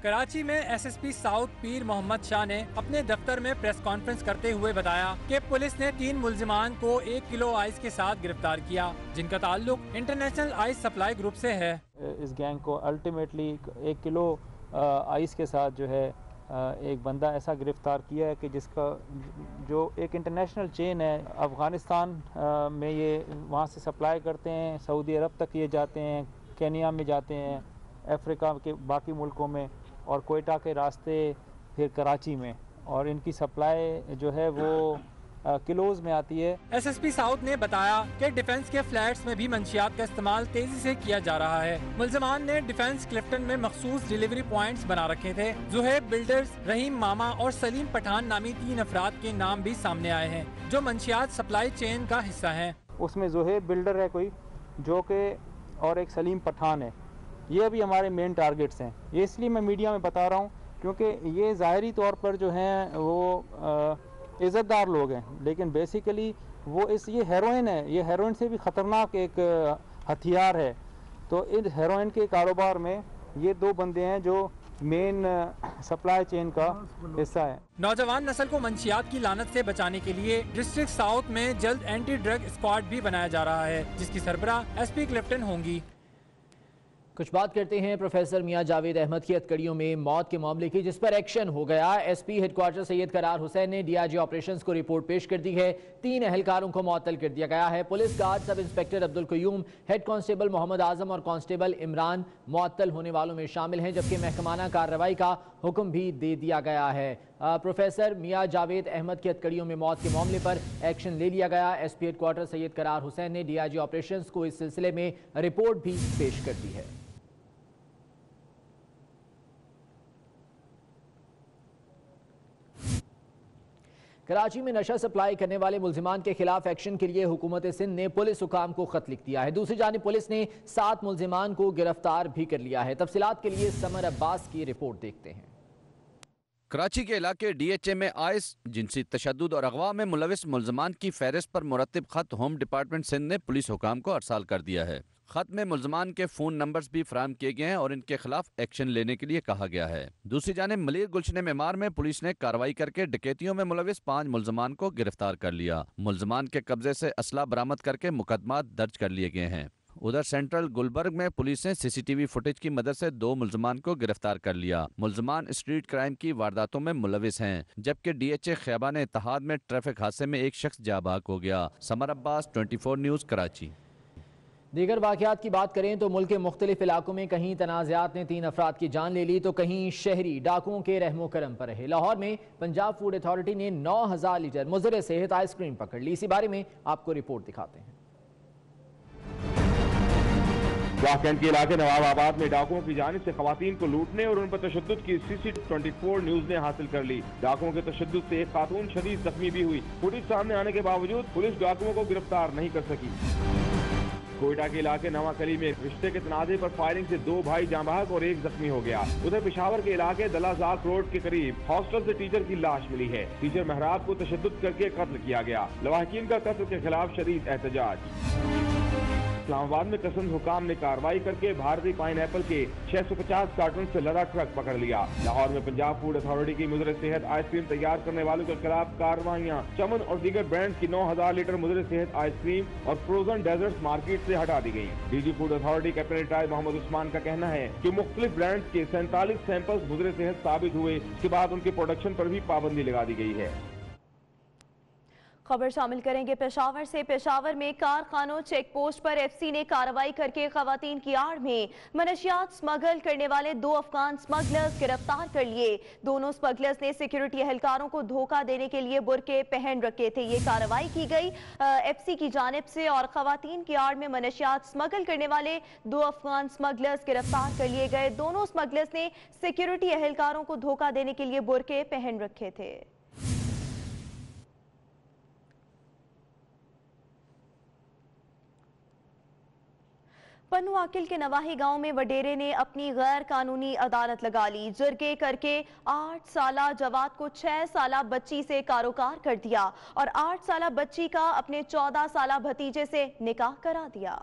کراچی میں SSP ساؤتھ پیر محمد شاہ نے اپنے دفتر میں پریس کانفرنس کرتے ہوئے بتایا کہ پولیس نے 3 ملزمان کو 1 کلو آئس کے ساتھ گرفتار کیا، جن کا تعلق انٹرنیشنل آئس سپلائی گروپ سے ہے۔ اس گینگ کو الٹیمیٹلی 1 کلو آئس کے ساتھ جو ہے ایک بندہ ایسا گرفتار کیا ہے کہ جس کا جو ایک انٹرنیشنل چین ہے، افغانستان میں یہ وہاں سے سپلائی کرتے ہیں، سعودی عرب تک یہ جاتے ہیں، کینیا میں جاتے ہیں، افریقہ کے باقی ملکوں میں، اور کوئٹہ کے راستے پھر کراچی میں، اور ان کی سپلائی جو ہے وہ کلوز میں آتی ہے۔ SSP ساؤتھ نے بتایا کہ ڈیفنس کے فلیٹس میں بھی منشیات کا استعمال تیزی سے کیا جا رہا ہے۔ ملزمان نے ڈیفنس کلفٹن میں مخصوص ڈیلیوری پوائنٹس بنا رکھے تھے۔ زہیب بلڈرز، رحیم ماما اور سلیم پٹھان نامی 3 افراد کے نام بھی سامنے آئے ہیں جو منشیات سپلائی چین کا حصہ ہیں۔ اس میں زہیب بلڈر ہے کوئی جو کہ، اور ایک سلیم پٹھان ہے، یہ ابھی ہمارے مین ٹارگٹس ہیں۔ یہ اس لیے میں میڈیا میں بتا رہا ہوں کیونکہ یہ ظاہری طور پر جو ہیں وہ عزت دار لوگ ہیں، لیکن بیسیکلی وہ یہ ہیروئن ہے، یہ ہیروئن سے بھی خطرناک ایک ہتھیار ہے۔ تو ان ہیروئن کے کاروبار میں یہ 2 بندے ہیں جو مین سپلائی چین کا حصہ ہے۔ نوجوان نسل کو منشیات کی لعنت سے بچانے کے لیے ڈسٹرکٹ ساؤتھ میں جلد اینٹی ڈرگ اسکواڈ بھی بنایا جا رہا ہے، جس کی سربراہ SP کلفٹن ہوں گی۔ کچھ بات کرتے ہیں پروفیسر میاں جاوید احمد کی ہتکڑیوں میں موت کے معاملے کی، جس پر ایکشن ہو گیا۔ SP ہیڈ کوارٹر سید قرار حسین نے DIG آپریشنز کو رپورٹ پیش کر دی ہے۔ 3 اہلکاروں کو معطل کر دیا گیا ہے۔ Police guard sub inspector Abdul Qayyum, head constable Muhammad Azam اور کانسٹیبل عمران معطل ہونے والوں میں شامل ہیں، جبکہ محکمانہ کارروائی کا حکم بھی دے دیا گیا ہے۔ پروفیسر میاں جاوید احمد کی ہتکڑیوں میں موت کے معاملے پر ایکشن لے لیا گیا۔ SP ہیڈ کوارٹر سید قرار حسین نے DIG آپریشنز کو اس سلسلے میں رپورٹ بھی پیش کر دی ہے۔ کراچی میں نشہ سپلائی کرنے والے ملزمان کے خلاف ایکشن کے لیے حکومت سندھ نے پولیس حکام کو خط لکھ دیا ہے۔ دوسری جانب پولیس نے 7 ملزمان کو گرفتار بھی کر لیا ہے۔ تفصیلات کے لیے سمر عباس کی رپورٹ دیکھتے ہیں۔ کراچی کے علاقے DHA میں آئس، جنسی تشدد اور اغوا میں ملوث ملزمان کی فہرست پر مرتب خط ہوم ڈپارٹمنٹ سندھ نے پولیس حکام کو ارسال کر دیا ہے۔ خط میں ملزمان کے فون نمبرز بھی فراہم کیے گئے ہیں اور ان کے خلاف ایکشن لینے کے لیے کہا گیا ہے۔ دوسری جانب ملیر گلشن معمار میں پولیس نے کارروائی کر کے ڈکیتیوں میں ملوث 5 ملزمان کو گرفتار کر لیا۔ ملزمان کے قبضے سے اسلحہ برآمد کر کے مقدمات درج کر لیے گئے ہیں۔ ادھر سینٹرل گلبرگ میں پولیس نے CCTV فوٹیج کی مدد سے 2 ملزمان کو گرفتار کر لیا۔ ملزمان اسٹریٹ کرائم کی وارداتوں میں ملوث ہیں، جبکہ DHA خیابان اتحاد میں ٹریفک حادثے میں ایک شخص جاں بحق ہو گیا۔ سمر عباس، 24 نیوز، کراچی۔ دیگر واقعات کی بات کریں تو ملک کے مختلف علاقوں میں کہیں تنازعات نے 3 افراد کی جان لے لی تو کہیں شہری ڈاکوؤں کے رحم و کرم پر رہے۔ لاہور میں پنجاب فوڈ اتھارٹی نے 9000 لیٹر مضر صحت آئس کریم پکڑ لی۔ اسی بارے میں آپ کو رپورٹ دکھاتے ہیں۔ شاہکینڈ کے علاقے نواب آباد میں ڈاکوؤں کی جانب سے خواتین کو لوٹنے اور ان پر تشدد کی CC24 نیوز نے حاصل کر لی۔ ڈاکوؤں کے تشدد سے ایک خاتون شدید زخمی بھی ہوئی۔ فوٹیج سامنے آنے کے باوجود پولیس ڈاکوؤں کو گرفتار نہیں کر سکی۔ کوئٹہ کے علاقے نواں کلی میں رشتے کے تنازع پر فائرنگ سے 2 بھائی جاں بحق اور 1 زخمی ہو گیا۔ ادھر پشاور کے علاقے دلازاک روڈ کے قریب ہاسٹل سے ٹیچر کی لاش ملی ہے۔ ٹیچر محراب کو تشدد کر کے قتل کیا گیا۔ لواحقین کا قتل کے خلاف شدید احتجاج۔ اسلام آباد میں کسٹمز حکام نے کارروائی کر کے بھارتی پائن ایپل کے 650 کارٹن سے لدا ٹرک پکڑ لیا۔ لاہور میں پنجاب فوڈ اتھارٹی کی مضر صحت آئس کریم تیار کرنے والوں کے خلاف کارروائیاں۔ چمن اور دیگر برانڈز کی 9000 لیٹر مضر صحت آئس کریم اور فروزن ڈیزرٹس مارکیٹ سے ہٹا دی گئی۔ DG food authority captain retired Muhammad Usman کا کہنا ہے کہ مختلف برانڈز کے 47 سیمپلز مضر صحت ثابت ہوئے، اس کے بعد ان کے پروڈکشن پر بھی پابندی لگا دی گئی ہے۔ खबर शामिल करेंगे पेशावर से। पेशावर में कारखानों चेक पोस्ट पर एफसी ने कार्रवाई करके खवातीन की आड़ में मनशियात स्मगल करने वाले 2 अफगान स्मगलर्स गिरफ्तार कर लिए। दोनों स्मगलर्स ने सिक्योरिटी एहलकारों को धोखा देने के लिए बुरके पहन रखे थे। ये कार्रवाई की गई एफसी की जानिब से और खवातीन की आड़ में मनशियात स्मगल करने वाले 2 अफगान स्मगलर्स गिरफ्तार कर लिए गए। दोनों स्मगलर्स ने सिक्योरिटी एहलकारों को धोखा देने के लिए बुरके पहन रखे थे। पन्नू आकिल के नवाही गांव में वडेरे ने अपनी गैर कानूनी अदालत लगा ली। जुर्गे करके 8 साला जवाद को 6 साला बच्ची से कारोबार कर दिया और 8 साला बच्ची का अपने 14 साला भतीजे से निकाह करा दिया।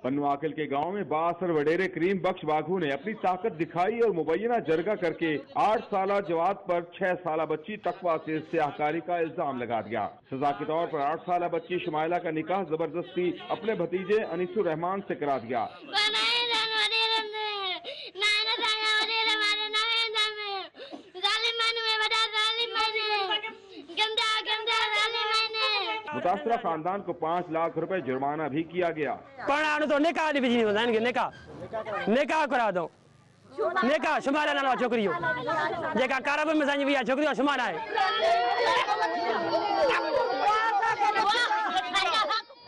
पन्नू आकिल के गांव में बासर वडेरे करीम बख्श बाघू ने अपनी ताकत दिखाई और मुबैना जरगा करके 8 साला जवाद पर 6 साला बच्ची तकवा से स्याहकारी का इल्जाम लगा दिया। सजा के तौर पर 8 साला बच्ची शुमाइला का निकाह जबरदस्ती अपने भतीजे अनीसुर रहमान से करा दिया। मुतासरा खानदान को 5 लाख रुपए जुर्माना भी किया गया। तो निकाह निकाह करा दो, निकाह शुमारा नाला छोकरियों जेका कारब में संज भी छोकरियों शुमारा है।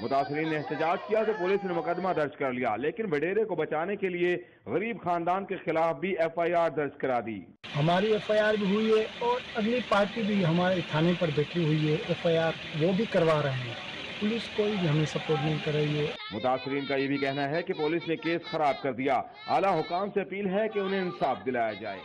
मुतासरीन ने एहतजाज किया तो पुलिस ने मुकदमा दर्ज कर लिया, लेकिन वडेरे को बचाने के लिए गरीब खानदान के खिलाफ भी FIR दर्ज करा दी। हमारी FIR भी हुई है और अगली पार्टी भी हमारे थाने पर बैठी हुई है, FIR वो भी करवा रहे हैं। पुलिस कोई भी हमें सपोर्ट नहीं कर रही है। मुतासरीन का ये भी कहना है कि पुलिस ने केस खराब कर दिया। आला हुकाम से अपील है कि उन्हें इंसाफ दिलाया जाए।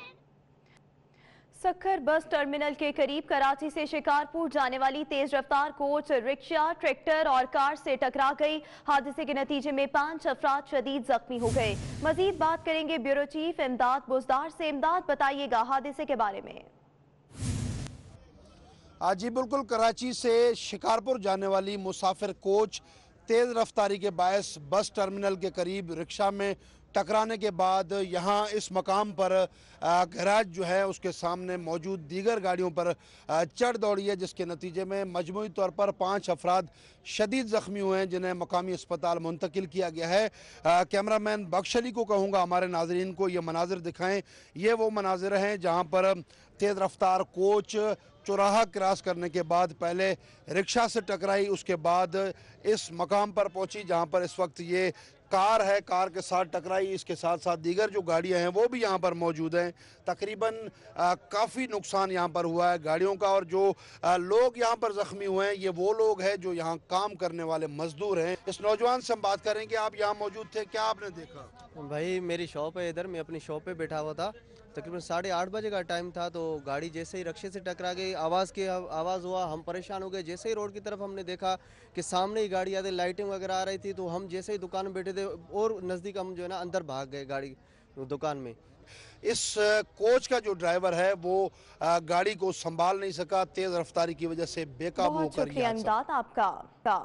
सक्खर बस टर्मिनल के करीब कराची से शिकारपुर जाने वाली तेज रफ्तार कोच रिक्शा, ट्रैक्टर और कार से टकरा गई। हादसे के नतीजे में 5 अफराद शदीद जख्मी हो गए। मजीद बात करेंगे ब्यूरो चीफ इमदाद बुजदार से। इमदाद, बताइएगा हादसे के बारे में। जी बिल्कुल, कराची से शिकारपुर जाने वाली मुसाफिर कोच तेज रफ्तारी के बायस बस टर्मिनल के करीब रिक्शा में टकराने के बाद यहाँ इस मकाम पर गैराज जो है उसके सामने मौजूद दीगर गाड़ियों पर चढ़ दौड़ी है, जिसके नतीजे में मजमूई तौर पर 5 अफराद शदीद ज़ख्मी हुए हैं, जिन्हें मकामी अस्पताल मुंतकिल किया गया है। कैमरामैन बख्श अली को कहूँगा हमारे नाजरीन को ये मनाजिर दिखाएं। ये वो मनाजिर हैं जहाँ पर तेज़ रफ्तार कोच चौराहा क्रॉस करने के बाद पहले रिक्शा से टकराई, उसके बाद इस मकाम पर पहुंची जहां पर इस वक्त ये कार है, कार के साथ टकराई। इसके साथ साथ दीगर जो गाड़ियां हैं वो भी यहां पर मौजूद हैं। तकरीबन काफ़ी नुकसान यहां पर हुआ है गाड़ियों का, और जो लोग यहां पर ज़ख्मी हुए हैं ये वो लोग हैं जो यहां काम करने वाले मजदूर हैं। इस नौजवान से हम बात करेंगे, आप यहाँ मौजूद थे, क्या आपने देखा? भाई मेरी शॉप है इधर, मैं अपनी शॉप पे बैठा हुआ था। तकरीबन 8:30 बजे का टाइम था, तो गाड़ी जैसे ही रक्षे से टकरा गई, आवाज़ हुआ, हम परेशान हो गए। जैसे ही रोड की तरफ हमने देखा कि सामने ही गाड़ी आती, लाइटिंग वगैरह आ रही थी, तो हम जैसे ही दुकान में बैठे थे और नज़दीक हम जो है ना अंदर भाग गए गाड़ी दुकान में। इस कोच का जो ड्राइवर है वो गाड़ी को संभाल नहीं सका, तेज़ रफ्तारी की वजह से बेकाबू होकर। आपका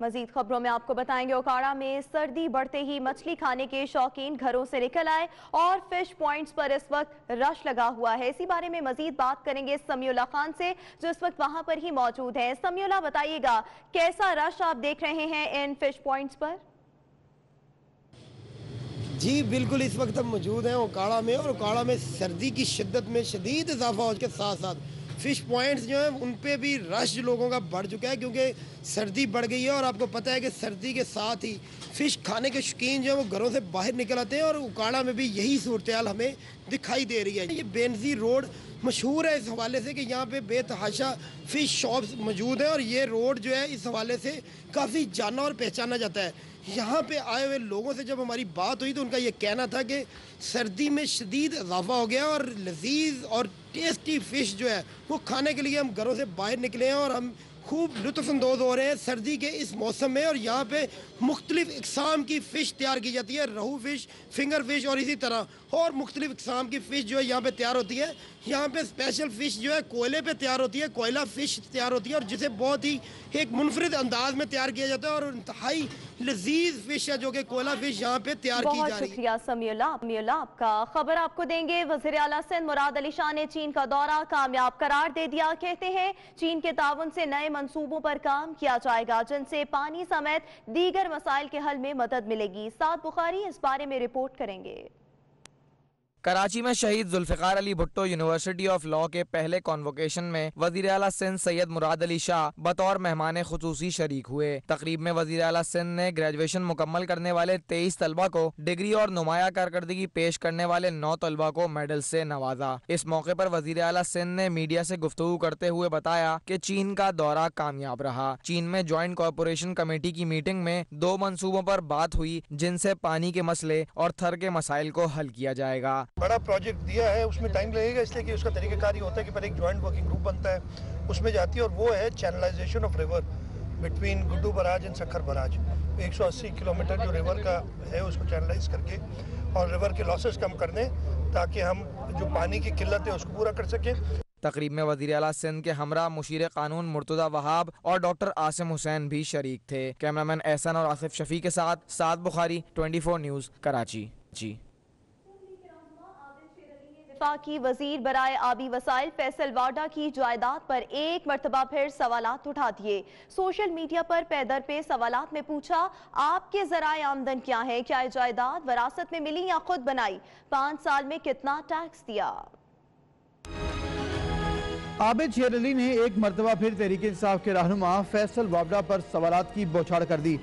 मजीद खबरों में आपको बताएंगे, ओकाड़ा में सर्दी बढ़ते ही मछली खाने के शौकीन घरों से निकल आए और फिश पॉइंट्स पर इस वक्त रश लगा हुआ है। इसी बारे में मजीद बात करेंगे समीउल्लाह खान से, जो इस वक्त वहां पर ही मौजूद है। समीउल्लाह, बताइएगा कैसा रश आप देख रहे हैं इन फिश पॉइंट्स पर? जी बिल्कुल, इस वक्त हम मौजूद हैं ओकाड़ा में, और ओकाड़ा में सर्दी की शिद्दत में शदीद इजाफा के साथ साथ फ़िश पॉइंट्स जो हैं उन पे भी रश लोगों का बढ़ चुका है, क्योंकि सर्दी बढ़ गई है। और आपको पता है कि सर्दी के साथ ही फ़िश खाने के शौकीन जो है वो घरों से बाहर निकल आते हैं, और ओकाड़ा में भी यही सूरत हाल हमें दिखाई दे रही है। ये बेनज़ीर रोड मशहूर है इस हवाले से कि यहाँ पे बेतहाशा फ़िश शॉप्स मौजूद हैं, और ये रोड जो है इस हवाले से काफ़ी जाना और पहचाना जाता है। यहाँ पे आए हुए लोगों से जब हमारी बात हुई तो उनका ये कहना था कि सर्दी में शदीद इजाफा हो गया और लजीज और टेस्टी फ़िश जो है वो खाने के लिए हम घरों से बाहर निकले हैं, और हम खूब लुत्फ़अंदोज़ हो रहे हैं सर्दी के इस मौसम में। और यहाँ पे मुख्तलिफ़ इक़साम की फ़िश तैयार की जाती है, रहू फ़िश, फिंगर फ़िश और इसी तरह और मुख्तलिफ़ इक़साम की फ़िश जो है यहाँ पे तैयार होती है। यहाँ पे स्पेशल फ़िश जो है कोयले पे तैयार होती है, कोयला फ़िश तैयार होती है और जिसे बहुत ही एक मुनफरिद अंदाज में तैयार किया जाता है और इंतहाई लजीज फ़िश है जो कि कोयला फ़िश यहाँ पे तैयार की जा रही है। बहुत शुक्रिया समीउल्लाह आपका। खबर आपको देंगे, वज़ीर आला सिंध मुराद अली शाह ने चीन का दौरा कामयाब करार दे दिया। कहते हैं चीन के ताउन से नए मंसूबों पर काम किया जाएगा जिनसे पानी समेत दीगर मसाइल के हल में मदद मिलेगी। साद बुखारी इस बारे में रिपोर्ट करेंगे। कराची में Shaheed Zulfikar Ali Bhutto university of law के पहले कॉन्वोकेशन में वज़ीर आला सिंध सैयद मुराद अली शाह बतौर मेहमान खुसूसी शरीक हुए। तकरीब में वज़ीर आला सिंध ने ग्रेजुएशन मुकम्मल करने वाले 23 तलबा को डिग्री और नुमाया कारकर्दगी पेश करने वाले 9 तलबा को मेडल से नवाजा। इस मौके पर वज़ीर आला सिंध ने मीडिया से गुफ्तगू करते हुए बताया कि चीन का दौरा कामयाब रहा। चीन में ज्वाइंट कॉरपोरेशन कमेटी की मीटिंग में 2 मंसूबों पर बात हुई जिनसे पानी के मसले और थर के मसाइल को हल किया जाएगा। बड़ा प्रोजेक्ट दिया है, उसमें टाइम लगेगा इसलिए कि उसका तरीक़ाकार ये होता है कि पहले एक जॉइंट वर्किंग ग्रुप बनता है, उसमें जाती है और वो है channelisation of river between Guddu barrage and Sukkur barrage. 180 kilometre जो रिवर का है उसको चैनलाइज करके और रिवर के लॉसेस कम कर दें ताकि हम जो पानी की किल्लत है उसको पूरा कर सकें। तकरीब में वज़ीर आला सिंध के हमरा मुशीर कानून मुर्तज़ा वहाब और डॉक्टर आसिम हुसैन भी शरीक थे। कैमरामैन एहसन और आसिफ शफी के साथ साद बुखारी, 24 न्यूज़, कराची। वफाकी वजीर बराए आबी वसाइल फैसल वाडा की जायदाद पर एक मरतबा फिर सवालात उठा दिए। सोशल मीडिया पर पैदर पे सवालात में पूछा, आपके ज़राए आमदन क्या है? क्या ये जायदाद वरासत में मिली या खुद बनाई? 5 साल में कितना टैक्स दिया? आबिद शेर अली ने एक मरतबा फिर तहरीक इंसाफ के रहनुमा फैसल वावडा पर सवालात की बौछार कर दी।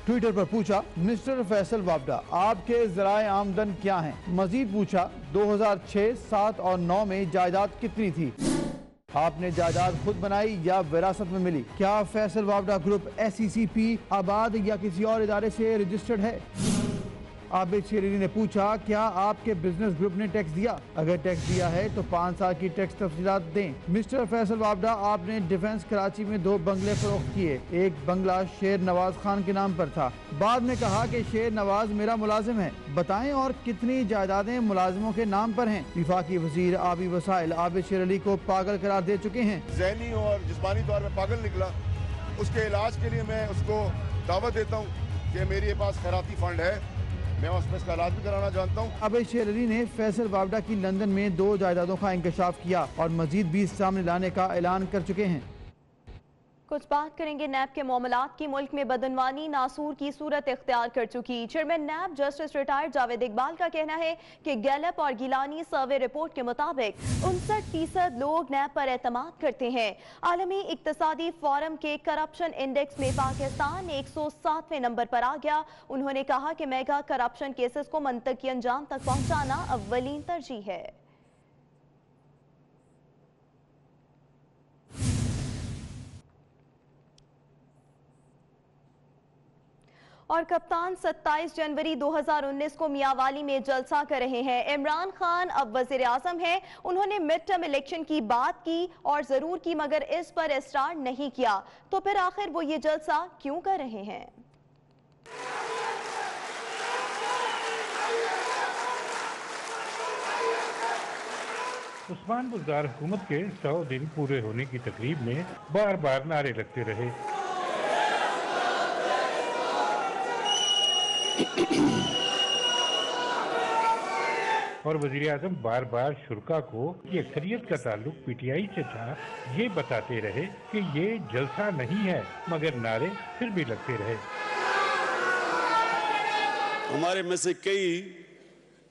ट्विटर पर पूछा, मिस्टर फैसल वावडा आपके ज़राए आमदन क्या हैं? मजीद पूछा, 2006, 7 और 9 में जायदाद कितनी थी? आपने जायदाद खुद बनाई या विरासत में मिली? क्या फैसल वावडा ग्रुप SECP आबाद या किसी और इदारे से रजिस्टर्ड है? आबिद शेर अली ने पूछा, क्या आपके बिजनेस ग्रुप ने टैक्स दिया? अगर टैक्स दिया है तो 5 साल की टैक्स तफसीलात दें। मिस्टर फैसल वावडा आपने डिफेंस कराची में 2 बंगले फरोख्त किए। एक बंगला शेर नवाज खान के नाम पर था, बाद में कहा कि शेर नवाज मेरा मुलाजिम है। बताएं और कितनी जायदादें मुलाजिमों के नाम पर हैं? विफाकी वजीर आबी वसाइल आबिद शेर अली को पागल करार दे चुके हैं। ज़हनी और जिस्मानी तौर पर पागल निकला, उसके इलाज के लिए मैं उसको दावत देता हूँ कि मेरे पास खैराती फंड है, मैं उसमें इसका इलाज भी कराना जानता हूँ। आबिद शेर अली ने फैसल वावडा की लंदन में 2 जायदादों का इंकशाफ किया और मजीद 20 सामने लाने का ऐलान कर चुके हैं। कुछ बात करेंगे नैब के मामलात की। मुल्क में बदनवानी नासूर की सूरत इख्तियार कर चुकी। Chairman NAB justice retired Javed Iqbal का कहना है कि गैलप और गिलानी सर्वे रिपोर्ट के मुताबिक 59% लोग नैब पर एतमाद करते हैं। आलमी इक्तिसादी फोरम के करप्शन इंडेक्स में पाकिस्तान 107वें नंबर पर आ गया। उन्होंने कहा कि मेगा करप्शन केसेस को मंतकी अंजाम तक पहुँचाना अव्वलीन तरजीह है। और कप्तान 27 जनवरी 2019 को मियांवाली में जलसा कर रहे हैं। इमरान खान अब वजीर आजम हैं। उन्होंने मिड टर्म इलेक्शन की बात की और जरूर की, मगर इस पर इसरार नहीं किया। तो फिर आखिर वो ये जलसा क्यों कर रहे हैं? उस्मान बुज़दार हुकूमत के 100 दिन पूरे होने की तकरीब में बार बार नारे लगते रहे। और वज़ीर आज़म बार बार शुरका को ये अक्सरियत का ताल्लुक PTI से था, ये बताते रहे कि ये जलसा नहीं है, मगर नारे फिर भी लगते रहे। हमारे में से कई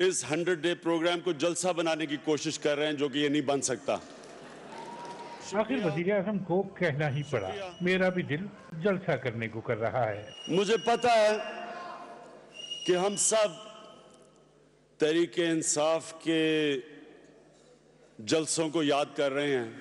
इस 100 डे प्रोग्राम को जलसा बनाने की कोशिश कर रहे हैं, जो कि ये नहीं बन सकता। आखिर वज़ीर आज़म को कहना ही पड़ा, मेरा भी दिल जलसा करने को कर रहा है। मुझे पता है कि हम सब तहरीके इंसाफ के जलसों को याद कर रहे हैं।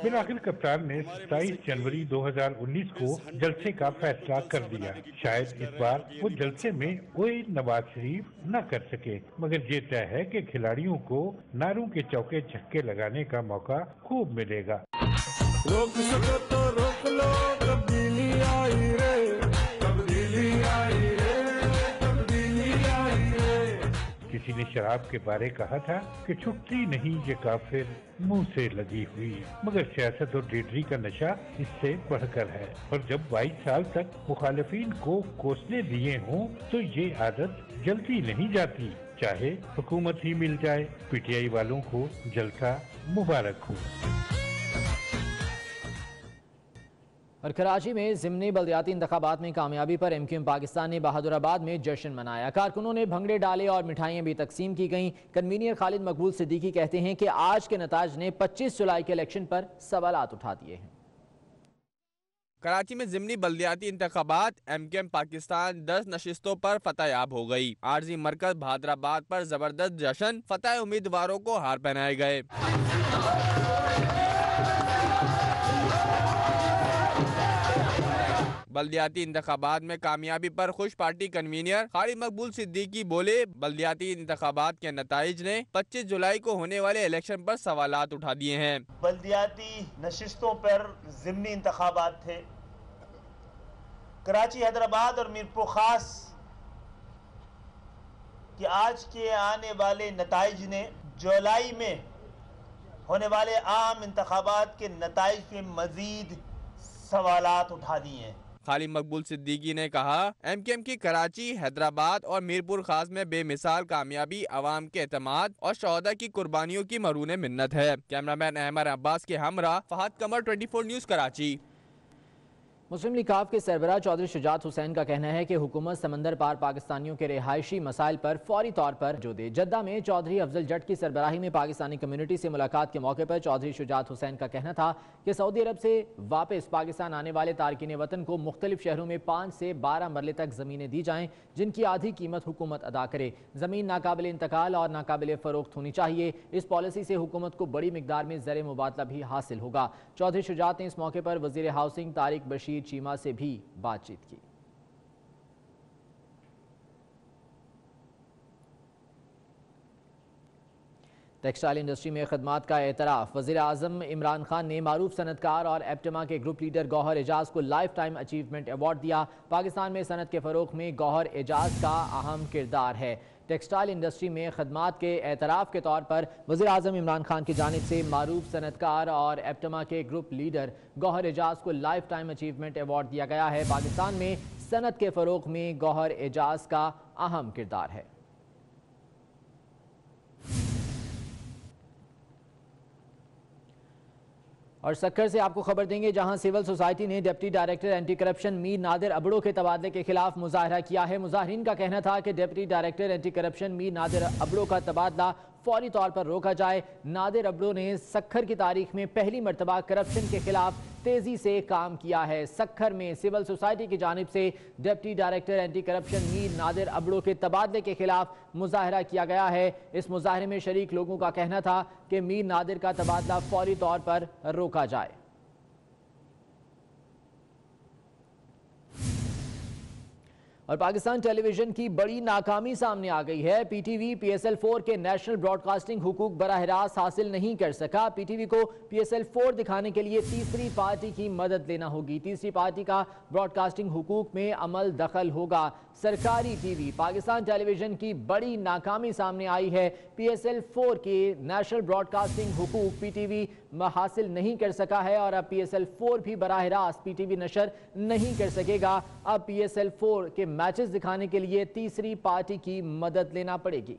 बिलाखिर कप्तान ने 27 जनवरी 2019 को जलसे का फैसला कर दिया। शायद इस बार वो जलसे में कोई नवाज शरीफ न कर सके, मगर ये तय है कि खिलाड़ियों को नारों के चौके छक्के लगाने का मौका खूब मिलेगा। रोक सको तो रोक लो, तब्दीली आई रे, तब्दीली आई रे, तब्दीली आई रे। किसी ने शराब के बारे कहा था कि छुट्टी नहीं ये काफिर मुंह से लगी हुई, मगर सियासत और लीडरी का नशा इससे बढ़कर है। और जब 22 साल तक मुखालिफिन को कोसने दिए हों तो ये आदत जल्दी नहीं जाती, चाहे हुकूमत ही मिल जाए। पीटीआई वालों को जलसा मुबारक हो। और कराची में ज़िमनी बल्दियाती इंतखाबात में कामयाबी पर MQM पाकिस्तान ने बहादुराबाद में जश्न मनाया। कारकुनों ने भंगड़े डाले और मिठाइयाँ भी तकसीम की गईं। कन्वीनियर खालिद मकबूल सिद्दीकी कहते हैं कि आज के नताज ने 25 जुलाई के इलेक्शन पर सवालात उठा दिए हैं। कराची में ज़िमनी बल्दियाती इंतखाबात MQM पाकिस्तान 10 नशिस्तों पर फतहयाब हो गई। आरजी मरकज बहादुराबाद पर जबरदस्त जश्न, फतह उम्मीदवारों को हार पहनाए गए। बल्दियाती इंतखाबात में कामयाबी पर खुश पार्टी कन्वीनर खालिद मकबूल सिद्दीकी बोले, बल्दियाती इंतखाबात के नताइज ने 25 जुलाई को होने वाले इलेक्शन पर सवालात उठा दिए हैं। बल्दियाती नशिस्तों पर ज़िमनी इंतखाबात थे। कराची, हैदराबाद और मीरपुर खास कि आज के आने वाले नताइज ने जुलाई में होने वाले आम इंतखाबात के नताइज पे मजीद सवालात उठा दिए हैं। खालिद मकबूल सिद्दीकी ने कहा, MQM की कराची, हैदराबाद और मीरपुर खास में बेमिसाल कामयाबी अवाम के एतमाद और शहदा की कुर्बानियों की मरून मिन्नत है। कैमरामैन अहमद अब्बास के हमरा फहद कमर, 24 न्यूज़ कराची। मुस्लिम लीग काफ के सरबराह चौधरी शुजात हुसैन का कहना है कि हुकूमत समंदर पार पाकिस्तानियों के रिहायशी मसाइल पर फौरी तौर पर जो दे। जद्दा में चौधरी अफजल जट की सरबराही में पाकिस्तानी कम्युनिटी से मुलाकात के मौके पर चौधरी शुजात हुसैन का कहना था कि सऊदी अरब से वापस पाकिस्तान आने वाले तारकीन वतन को मुख्तलिफ शहरों में 5 से 12 मरले तक ज़मीनें दी जाएँ, जिनकी आधी कीमत हुकूमत अदा करे। ज़मीन नाकाबिल इंतकाल और नाकाबिल फ़रोख्त होनी चाहिए। इस पॉलिसी से हुकूमत को बड़ी मिकदार में ज़र मुबादला भी हासिल होगा। चौधरी शुजात ने इस मौके पर वज़ीर हाउसिंग तारिक बशीर चीमा से भी बातचीत की। टेक्सटाइल इंडस्ट्री में खदमात का एतराफ़। वज़ीर आज़म इमरान खान ने मारूफ सनतकार और एप्टमा के ग्रुप लीडर गौहर एजाज को लाइफ टाइम अचीवमेंट अवार्ड दिया। पाकिस्तान में सनत के फ़रोग़ में गौहर एजाज का अहम किरदार है। टेक्सटाइल इंडस्ट्री में खदमात के एतराफ़ के तौर पर वज़ीर आज़म इमरान खान की जानिब से मारूफ सनतकार और एप्टमा के ग्रुप लीडर गौहर एजाज को लाइफ टाइम अचीवमेंट अवार्ड दिया गया है। पाकिस्तान में सनत के फ़रोग़ में गौहर एजाज का अहम किरदार है। और सक्कर से आपको खबर देंगे, जहां सिविल सोसाइटी ने deputy director anti corruption Mir Nadir Abro के तबादले के खिलाफ मुजाहरा किया है। मुजाहिरीन का कहना था कि deputy director anti corruption Mir Nadir Abro का तबादला फौरी तौर पर रोका जाए। नादिर अबड़ो ने सक्खर की तारीख में पहली मरतबा करप्शन के खिलाफ तेजी से काम किया है। सक्खर में सिविल सोसाइटी की जानिब से deputy director anti corruption Mir Nadir Abro के तबादले के खिलाफ मुजाहरा किया गया है। इस मुजाहरे में शरीक लोगों का कहना था कि मीर नादिर का तबादला फौरी तौर पर रोका जाए। और पाकिस्तान टेलीविजन की बड़ी नाकामी सामने आ गई है। PTV PSL 4 के नेशनल ब्रॉडकास्टिंग हुकूक बराह रास्त हासिल नहीं कर सका। PTV को PSL 4 दिखाने के लिए तीसरी पार्टी की मदद लेना होगी। तीसरी पार्टी का ब्रॉडकास्टिंग हुकूक में अमल दखल होगा। सरकारी टीवी पाकिस्तान टेलीविजन की बड़ी नाकामी सामने आई है। PSL 4 के नेशनल ब्रॉडकास्टिंग हुकूक PTV हासिल नहीं कर सका है और अब PSL 4 भी बराह रास्त PTV नशर नहीं कर सकेगा। अब PSL 4 के मैचेस दिखाने के लिए तीसरी पार्टी की मदद लेना पड़ेगी।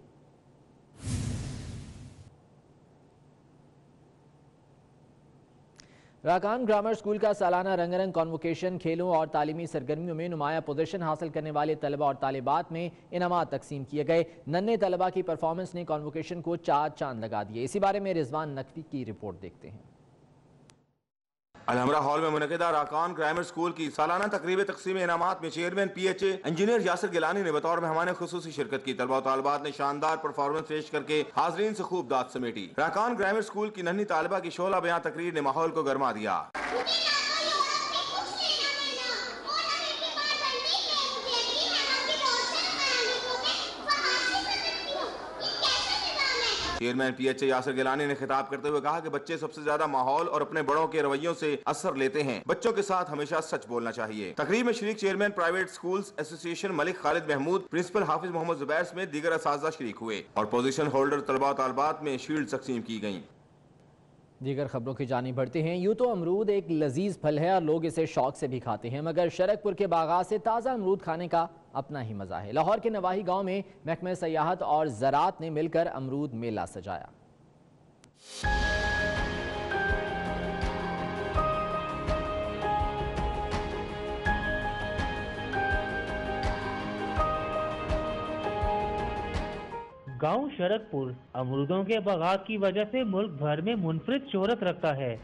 राकान ग्रामर स्कूल का सालाना रंगारंग कॉन्वोकेशन खेलों और तालीमी सरगर्मियों में नुमाया पोजीशन हासिल करने वाले तलबा और तालिबात में इनामात तकसीम किए गए। नन्हे तलबा की परफॉर्मेंस ने कॉन्वोकेशन को 4 चांद लगा दिए। इसी बारे में रिजवान नकवी की रिपोर्ट देखते हैं। الحمرا ہال میں منعقدہ راکان گرامر اسکول کی سالانہ تقریب تقسیم انعامات میں chairman P H A engineer Yasir Gilani نے بطور مہمان خصوصی شرکت کی. طلبہ و طالبات نے شاندار پرفارمنس پیش کر کے حاضرین سے خوب داد سمیٹی. راکان گرامر اسکول کی ننھی طالبہ کی شعلہ بیاں تقریر نے ماحول کو گرما دیا. Chairman P H A Yasir Gilani نے خطاب کرتے ہوئے کہا کہ بچے سب سے زیادہ ماحول اور اپنے بڑوں کے رویوں سے اثر لیتے ہیں. بچوں کے ساتھ ہمیشہ سچ بولنا چاہیے. تقریب میں شریک چیئرمین پرائیویٹ اسکولز ایسوسی ایشن ملک خالد محمود، پرنسپل حافظ محمد زبیر سمیت دیگر اساتذہ شریک ہوئے اور پوزیشن ہولڈر طلباء و طالبات میں شیلڈ تقسیم کی گئیں. دیگر خبروں کی جانب بڑھتے ہیں. یوں تو امرود ایک لذیذ پھل ہے اور لوگ اسے شوق سے بھی کھاتے ہیں، مگر شرک پور کے باغات سے تازہ امرود کھانے کا اپنا ہی مزہ ہے. لاہور کے نواحی گاؤں میں محکمہ سیاحت اور زراعت نے مل کر امرود میلہ سجایا. گاؤں شرک پور امرودوں کے باغات کی وجہ سے ملک بھر میں منفرد شہرت رکھتا ہے.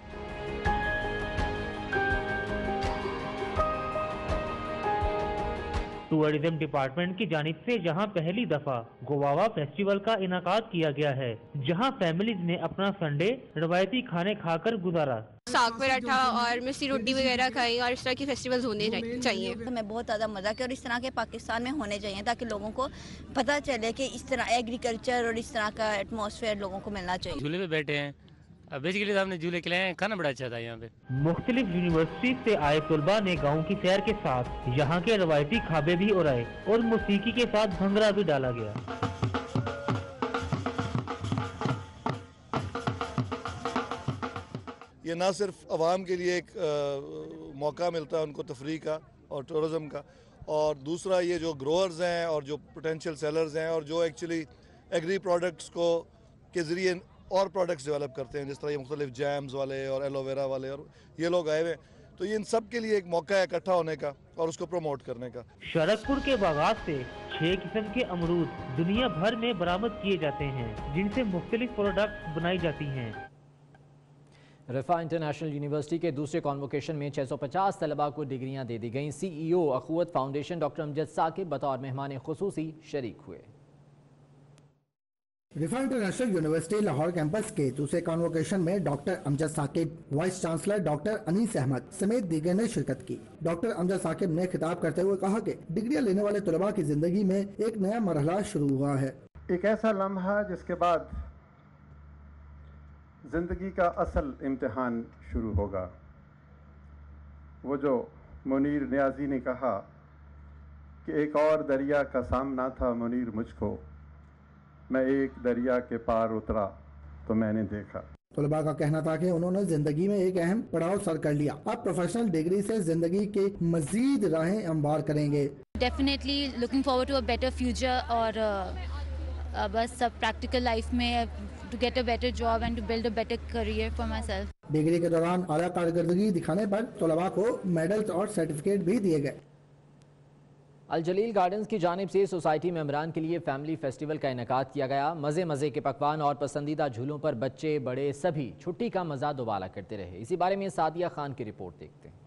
ٹورزم ڈپارٹمنٹ کی جانب سے جہاں پہلی دفعہ گواوا فیسٹیول کا انعقاد کیا گیا ہے، جہاں فیملیز نے اپنا سنڈے روایتی کھانے کھا کر گزارا. ساگ پراٹھا اور مسی روٹی وغیرہ کھائی اور اس طرح کی فیسٹیولز ہونے چاہیے. ہمیں بہت زیادہ مزہ کیا اور اس طرح کے پاکستان میں ہونے چاہیے تاکہ لوگوں کو پتہ چلے کہ اس طرح ایگریکلچر اور اس طرح کا ایٹماسفیئر لوگوں کو ملنا چاہیے. جھولے پہ بیٹھے ہیں، بیسیکلی ہم نے جھولے کھلائے ہیں، کھانا بڑا اچھا تھا. یہاں پہ مختلف یونیورسٹی سے آئے طلباء نے گاؤں کی سیر کے ساتھ یہاں کے روایتی کھابے بھی اڑائے اور موسیقی کے ساتھ بھنگڑا بھی ڈالا گیا. یہ نہ صرف عوام کے لیے ایک موقع ملتا ہے ان کو تفریح کا اور ٹورزم کا، اور دوسرا یہ جو گروورز ہیں اور جو پوٹینشیل سیلرز ہیں اور جو ایکچولی ایگری پروڈکٹس کو کے ذریعے اور پروڈکٹس ڈیولپ کرتے ہیں، جس طرح یہ مختلف جیمز والے اور ایلو ویرا والے اور یہ لوگ آئے ہوئے، تو یہ ان سب کے لیے ایک موقع ہے اکٹھا ہونے کا اور اس کو پروموٹ کرنے کا. شرک پور کے باغات سے 6 قسم کے امرود دنیا بھر میں برآمد کیے جاتے ہیں جن سے مختلف پروڈکٹس بنائی جاتی ہیں. رفا انٹرنیشنل یونیورسٹی کے دوسرے کانوکیشن میں 650 طلباء کو ڈگریاں دے دی گئیں. سی ای او اخوت فاؤنڈیشن ڈاکٹر امجد ثاقب بطور مہمان خصوصی شریک ہوئے. رفا انٹرنیشنل یونیورسٹی لاہور کیمپس کے دوسرے کانوکیشن میں ڈاکٹر امجد ثاقب، وائس چانسلر ڈاکٹر انیس احمد سمیت دیگر نے شرکت کی. ڈاکٹر امجد ثاقب نے خطاب کرتے ہوئے کہا کہ ڈگریاں لینے والے طلباء کی زندگی میں ایک نیا مرحلہ شروع ہوا ہے. ایک ایسا لمحہ جس کے بعد زندگی کا اصل امتحان شروع ہوگا. وہ جو منیر نیازی نے کہا کہ ایک اور دریا کا سامنا تھا منیر مجھ کو، میں ایک دریا کے پار اترا تو میں نے دیکھا. طلباء کا کہنا تھا کہ انہوں نے زندگی میں ایک اہم پڑاؤ سر کر لیا. اب پروفیشنل ڈگری سے زندگی کے مزید راہیں ہموار کریں گے. Definitely looking forward to a better future اور بس سب پریکٹیکل لائف میں to get a better job and to build a better career for myself. Degree کے دوران اعلیٰ کارکردگی دکھانے پر طلباء کو میڈلز اور سرٹیفکیٹ بھی دیے گئے. الجلیل گارڈنز کی جانب سے سوسائٹی ممبران کے لیے فیملی فیسٹیول کا انعقاد کیا گیا. مزے مزے کے پکوان اور پسندیدہ جھولوں پر بچے بڑے سبھی چھٹی کا مزہ دوبالا کرتے رہے. اسی بارے میں سعدیہ خان کی رپورٹ دیکھتے ہیں.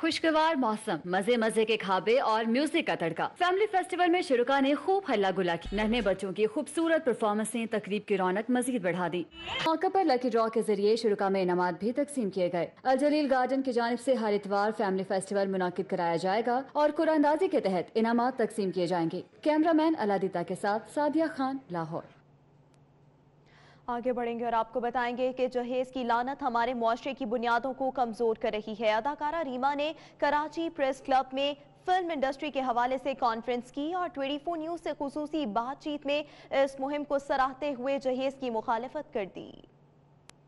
خوشگوار موسم، مزے مزے کے کھابے اور میوزک کا تڑکا. فیملی فیسٹیول میں شرکا نے خوب ہلا گلا کی. ننھے بچوں کی خوبصورت پرفارمنس نے تقریب کی رونق مزید بڑھا دی. موقع پر لکی ڈرا کے ذریعے شرکا میں انعامات بھی تقسیم کیے گئے. الجلیل گارڈن کی جانب سے ہر اتوار فیملی فیسٹیول منعقد کرایا جائے گا اور قرعہ اندازی کے تحت انعامات تقسیم کیے جائیں گے. کیمرہ مین علادیتا کے ساتھ سعدیہ خان، لاہور. آگے بڑھیں گے اور آپ کو بتائیں گے کہ جہیز کی لعنت ہمارے معاشرے کی بنیادوں کو کمزور کر رہی ہے. اداکارہ ریما نے کراچی پریس کلب میں فلم انڈسٹری کے حوالے سے کانفرنس کی اور 24 نیوز سے خصوصی بات چیت میں اس مہم کو سراہتے ہوئے جہیز کی مخالفت کر دی.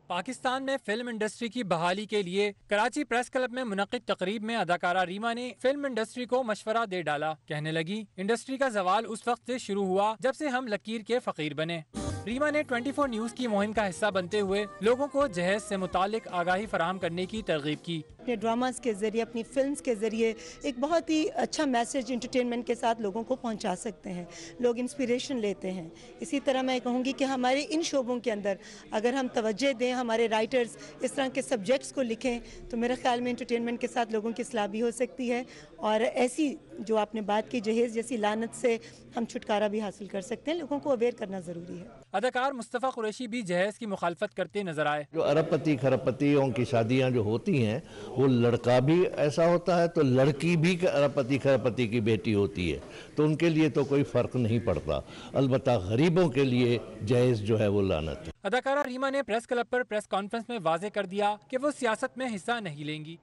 پاکستان میں فلم انڈسٹری کی بحالی کے لیے کراچی پریس کلب میں منعقد تقریب میں اداکارہ ریما نے فلم انڈسٹری کو مشورہ دے ڈالا. کہنے لگی انڈسٹری کا زوال اس وقت سے شروع ہوا جب سے ہم لکیر کے فقیر بنے. ریما نے 24 نیوز کی مہم کا حصہ بنتے ہوئے لوگوں کو جہیز سے متعلق آگاہی فراہم کرنے کی ترغیب کی. اپنے ڈراماز کے ذریعے اپنی فلمز کے ذریعے ایک بہت ہی اچھا میسیج انٹرٹینمنٹ کے ساتھ لوگوں کو پہنچا سکتے ہیں، لوگ انسپریشن لیتے ہیں۔ اسی طرح میں کہوں گی کہ ہمارے ان شعبوں کے اندر اگر ہم توجہ دیں، ہمارے رائٹرز اس طرح کے سبجیکٹس کو لکھیں تو میرے خیال میں انٹرٹینمنٹ کے ساتھ لوگوں کی اصلاح بھی ہو سکتی ہے، اور ایسی جو آپ نے بات کی جہیز جیسی لعنت سے ہم چھٹکارا بھی حاصل کر سکتے ہیں۔ لوگوں کو اویئر کرنا ضروری ہے۔ اداکار مصطفیٰ قریشی بھی جہیز کی مخالفت کرتے نظر آئے۔ جو ارب پتی کھرب پتیوں کی شادیاں جو ہوتی ہیں وہ لڑکا بھی ایسا ہوتا ہے تو لڑکی بھی ارب پتی کھرب پتی کی بیٹی ہوتی ہے، تو ان کے لیے تو کوئی فرق نہیں پڑتا، البتہ غریبوں کے لیے جہیز جو ہے وہ لعنت ہے۔ اداکارہ ریما نے پریس کلب پر پریس کانفرنس میں واضح کر دیا کہ وہ سیاست میں حصہ نہیں لیں گی۔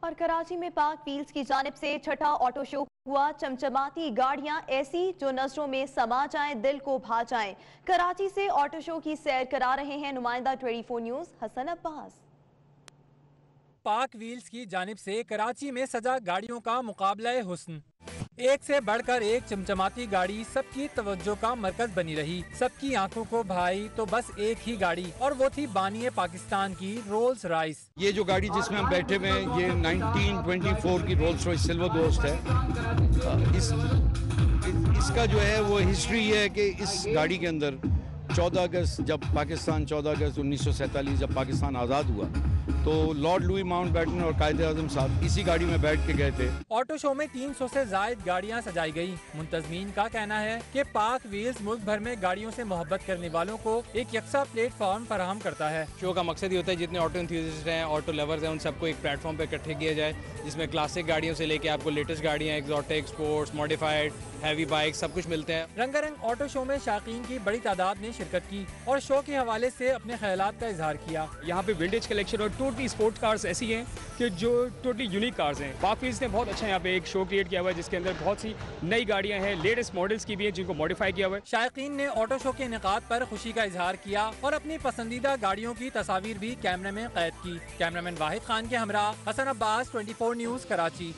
اور کراچی میں پاک ویلز کی جانب سے چھٹا آٹو شو ہوا، چمچماتی گاڑیاں ایسی جو نظروں میں سما جائیں، دل کو بھا جائیں۔ کراچی سے آٹو شو کی سیر کرا رہے ہیں نمائندہ 24 نیوز حسن عباس۔ پاک ویلز کی جانب سے کراچی میں سجا گاڑیوں کا مقابلہ حسن، ایک سے بڑھ کر ایک چمچماتی گاڑی سب کی توجہ کا مرکز بنی رہی، سب کی آنکھوں کو بھائی تو بس ایک ہی گاڑی، اور وہ تھی بانی پاکستان کی رولز رائس۔ یہ جو گاڑی جس میں ہم بیٹھے ہوئے ہیں یہ 1924 کی رولز رائس سلور گوسٹ ہے۔ اس کا جو ہے وہ ہسٹری یہ ہے کہ اس گاڑی کے اندر 14 اگست جب پاکستان 14 اگست 1947 جب پاکستان آزاد ہوا تو لارڈ لوئی ماؤنٹ بیٹن اور قائد اعظم صاحب اسی گاڑی میں بیٹھ کے گئے تھے۔ آٹو شو میں 300 سے زائد گاڑیاں سجائی گئی۔ منتظمین کا کہنا ہے کہ پاک ویلز ملک بھر میں گاڑیوں سے محبت کرنے والوں کو ایک یکساں پلیٹ فارم فراہم کرتا ہے۔ شو کا مقصد یہ ہوتا ہے جتنے آٹو انتھوزسٹ ہیں، آٹو لورز ہیں، ان سب کو ایک پلیٹ فارم پہ اکٹھے کیا جائے، جس میں کلاسک گاڑیوں سے لے کے آپ کو لیٹسٹ گاڑیاں، exotic, sports, modified, heavy bike سب کچھ ملتے ہیں۔ رنگا رنگ آٹو شو میں شائقین کی بڑی تعداد نے شرکت کی اور شو کے حوالے سے اپنے خیالات کا اظہار کیا۔ یہاں پہ ونٹیج کلیکشن اور ٹوٹلی اسپورٹ کارز ایسی ہیں کہ جو ٹوٹلی یونیک کارز ہیں۔ پاک ویلز نے بہت اچھا یہاں پہ ایک شو کریٹ کیا ہوا ہے جس کے اندر بہت سی نئی گاڑیاں ہیں، لیٹسٹ ماڈلز کی بھی ہیں جن کو ماڈیفائی کیا ہوا ہے۔ شائقین نے آٹو شو کے انعقاد پر خوشی کا اظہار کیا اور اپنی پسندیدہ گاڑیوں کی تصاویر بھی کیمرے میں قید کی۔ کیمرامین واحد خان کے ہمراہ حسن عباس، 24 نیوز کراچی۔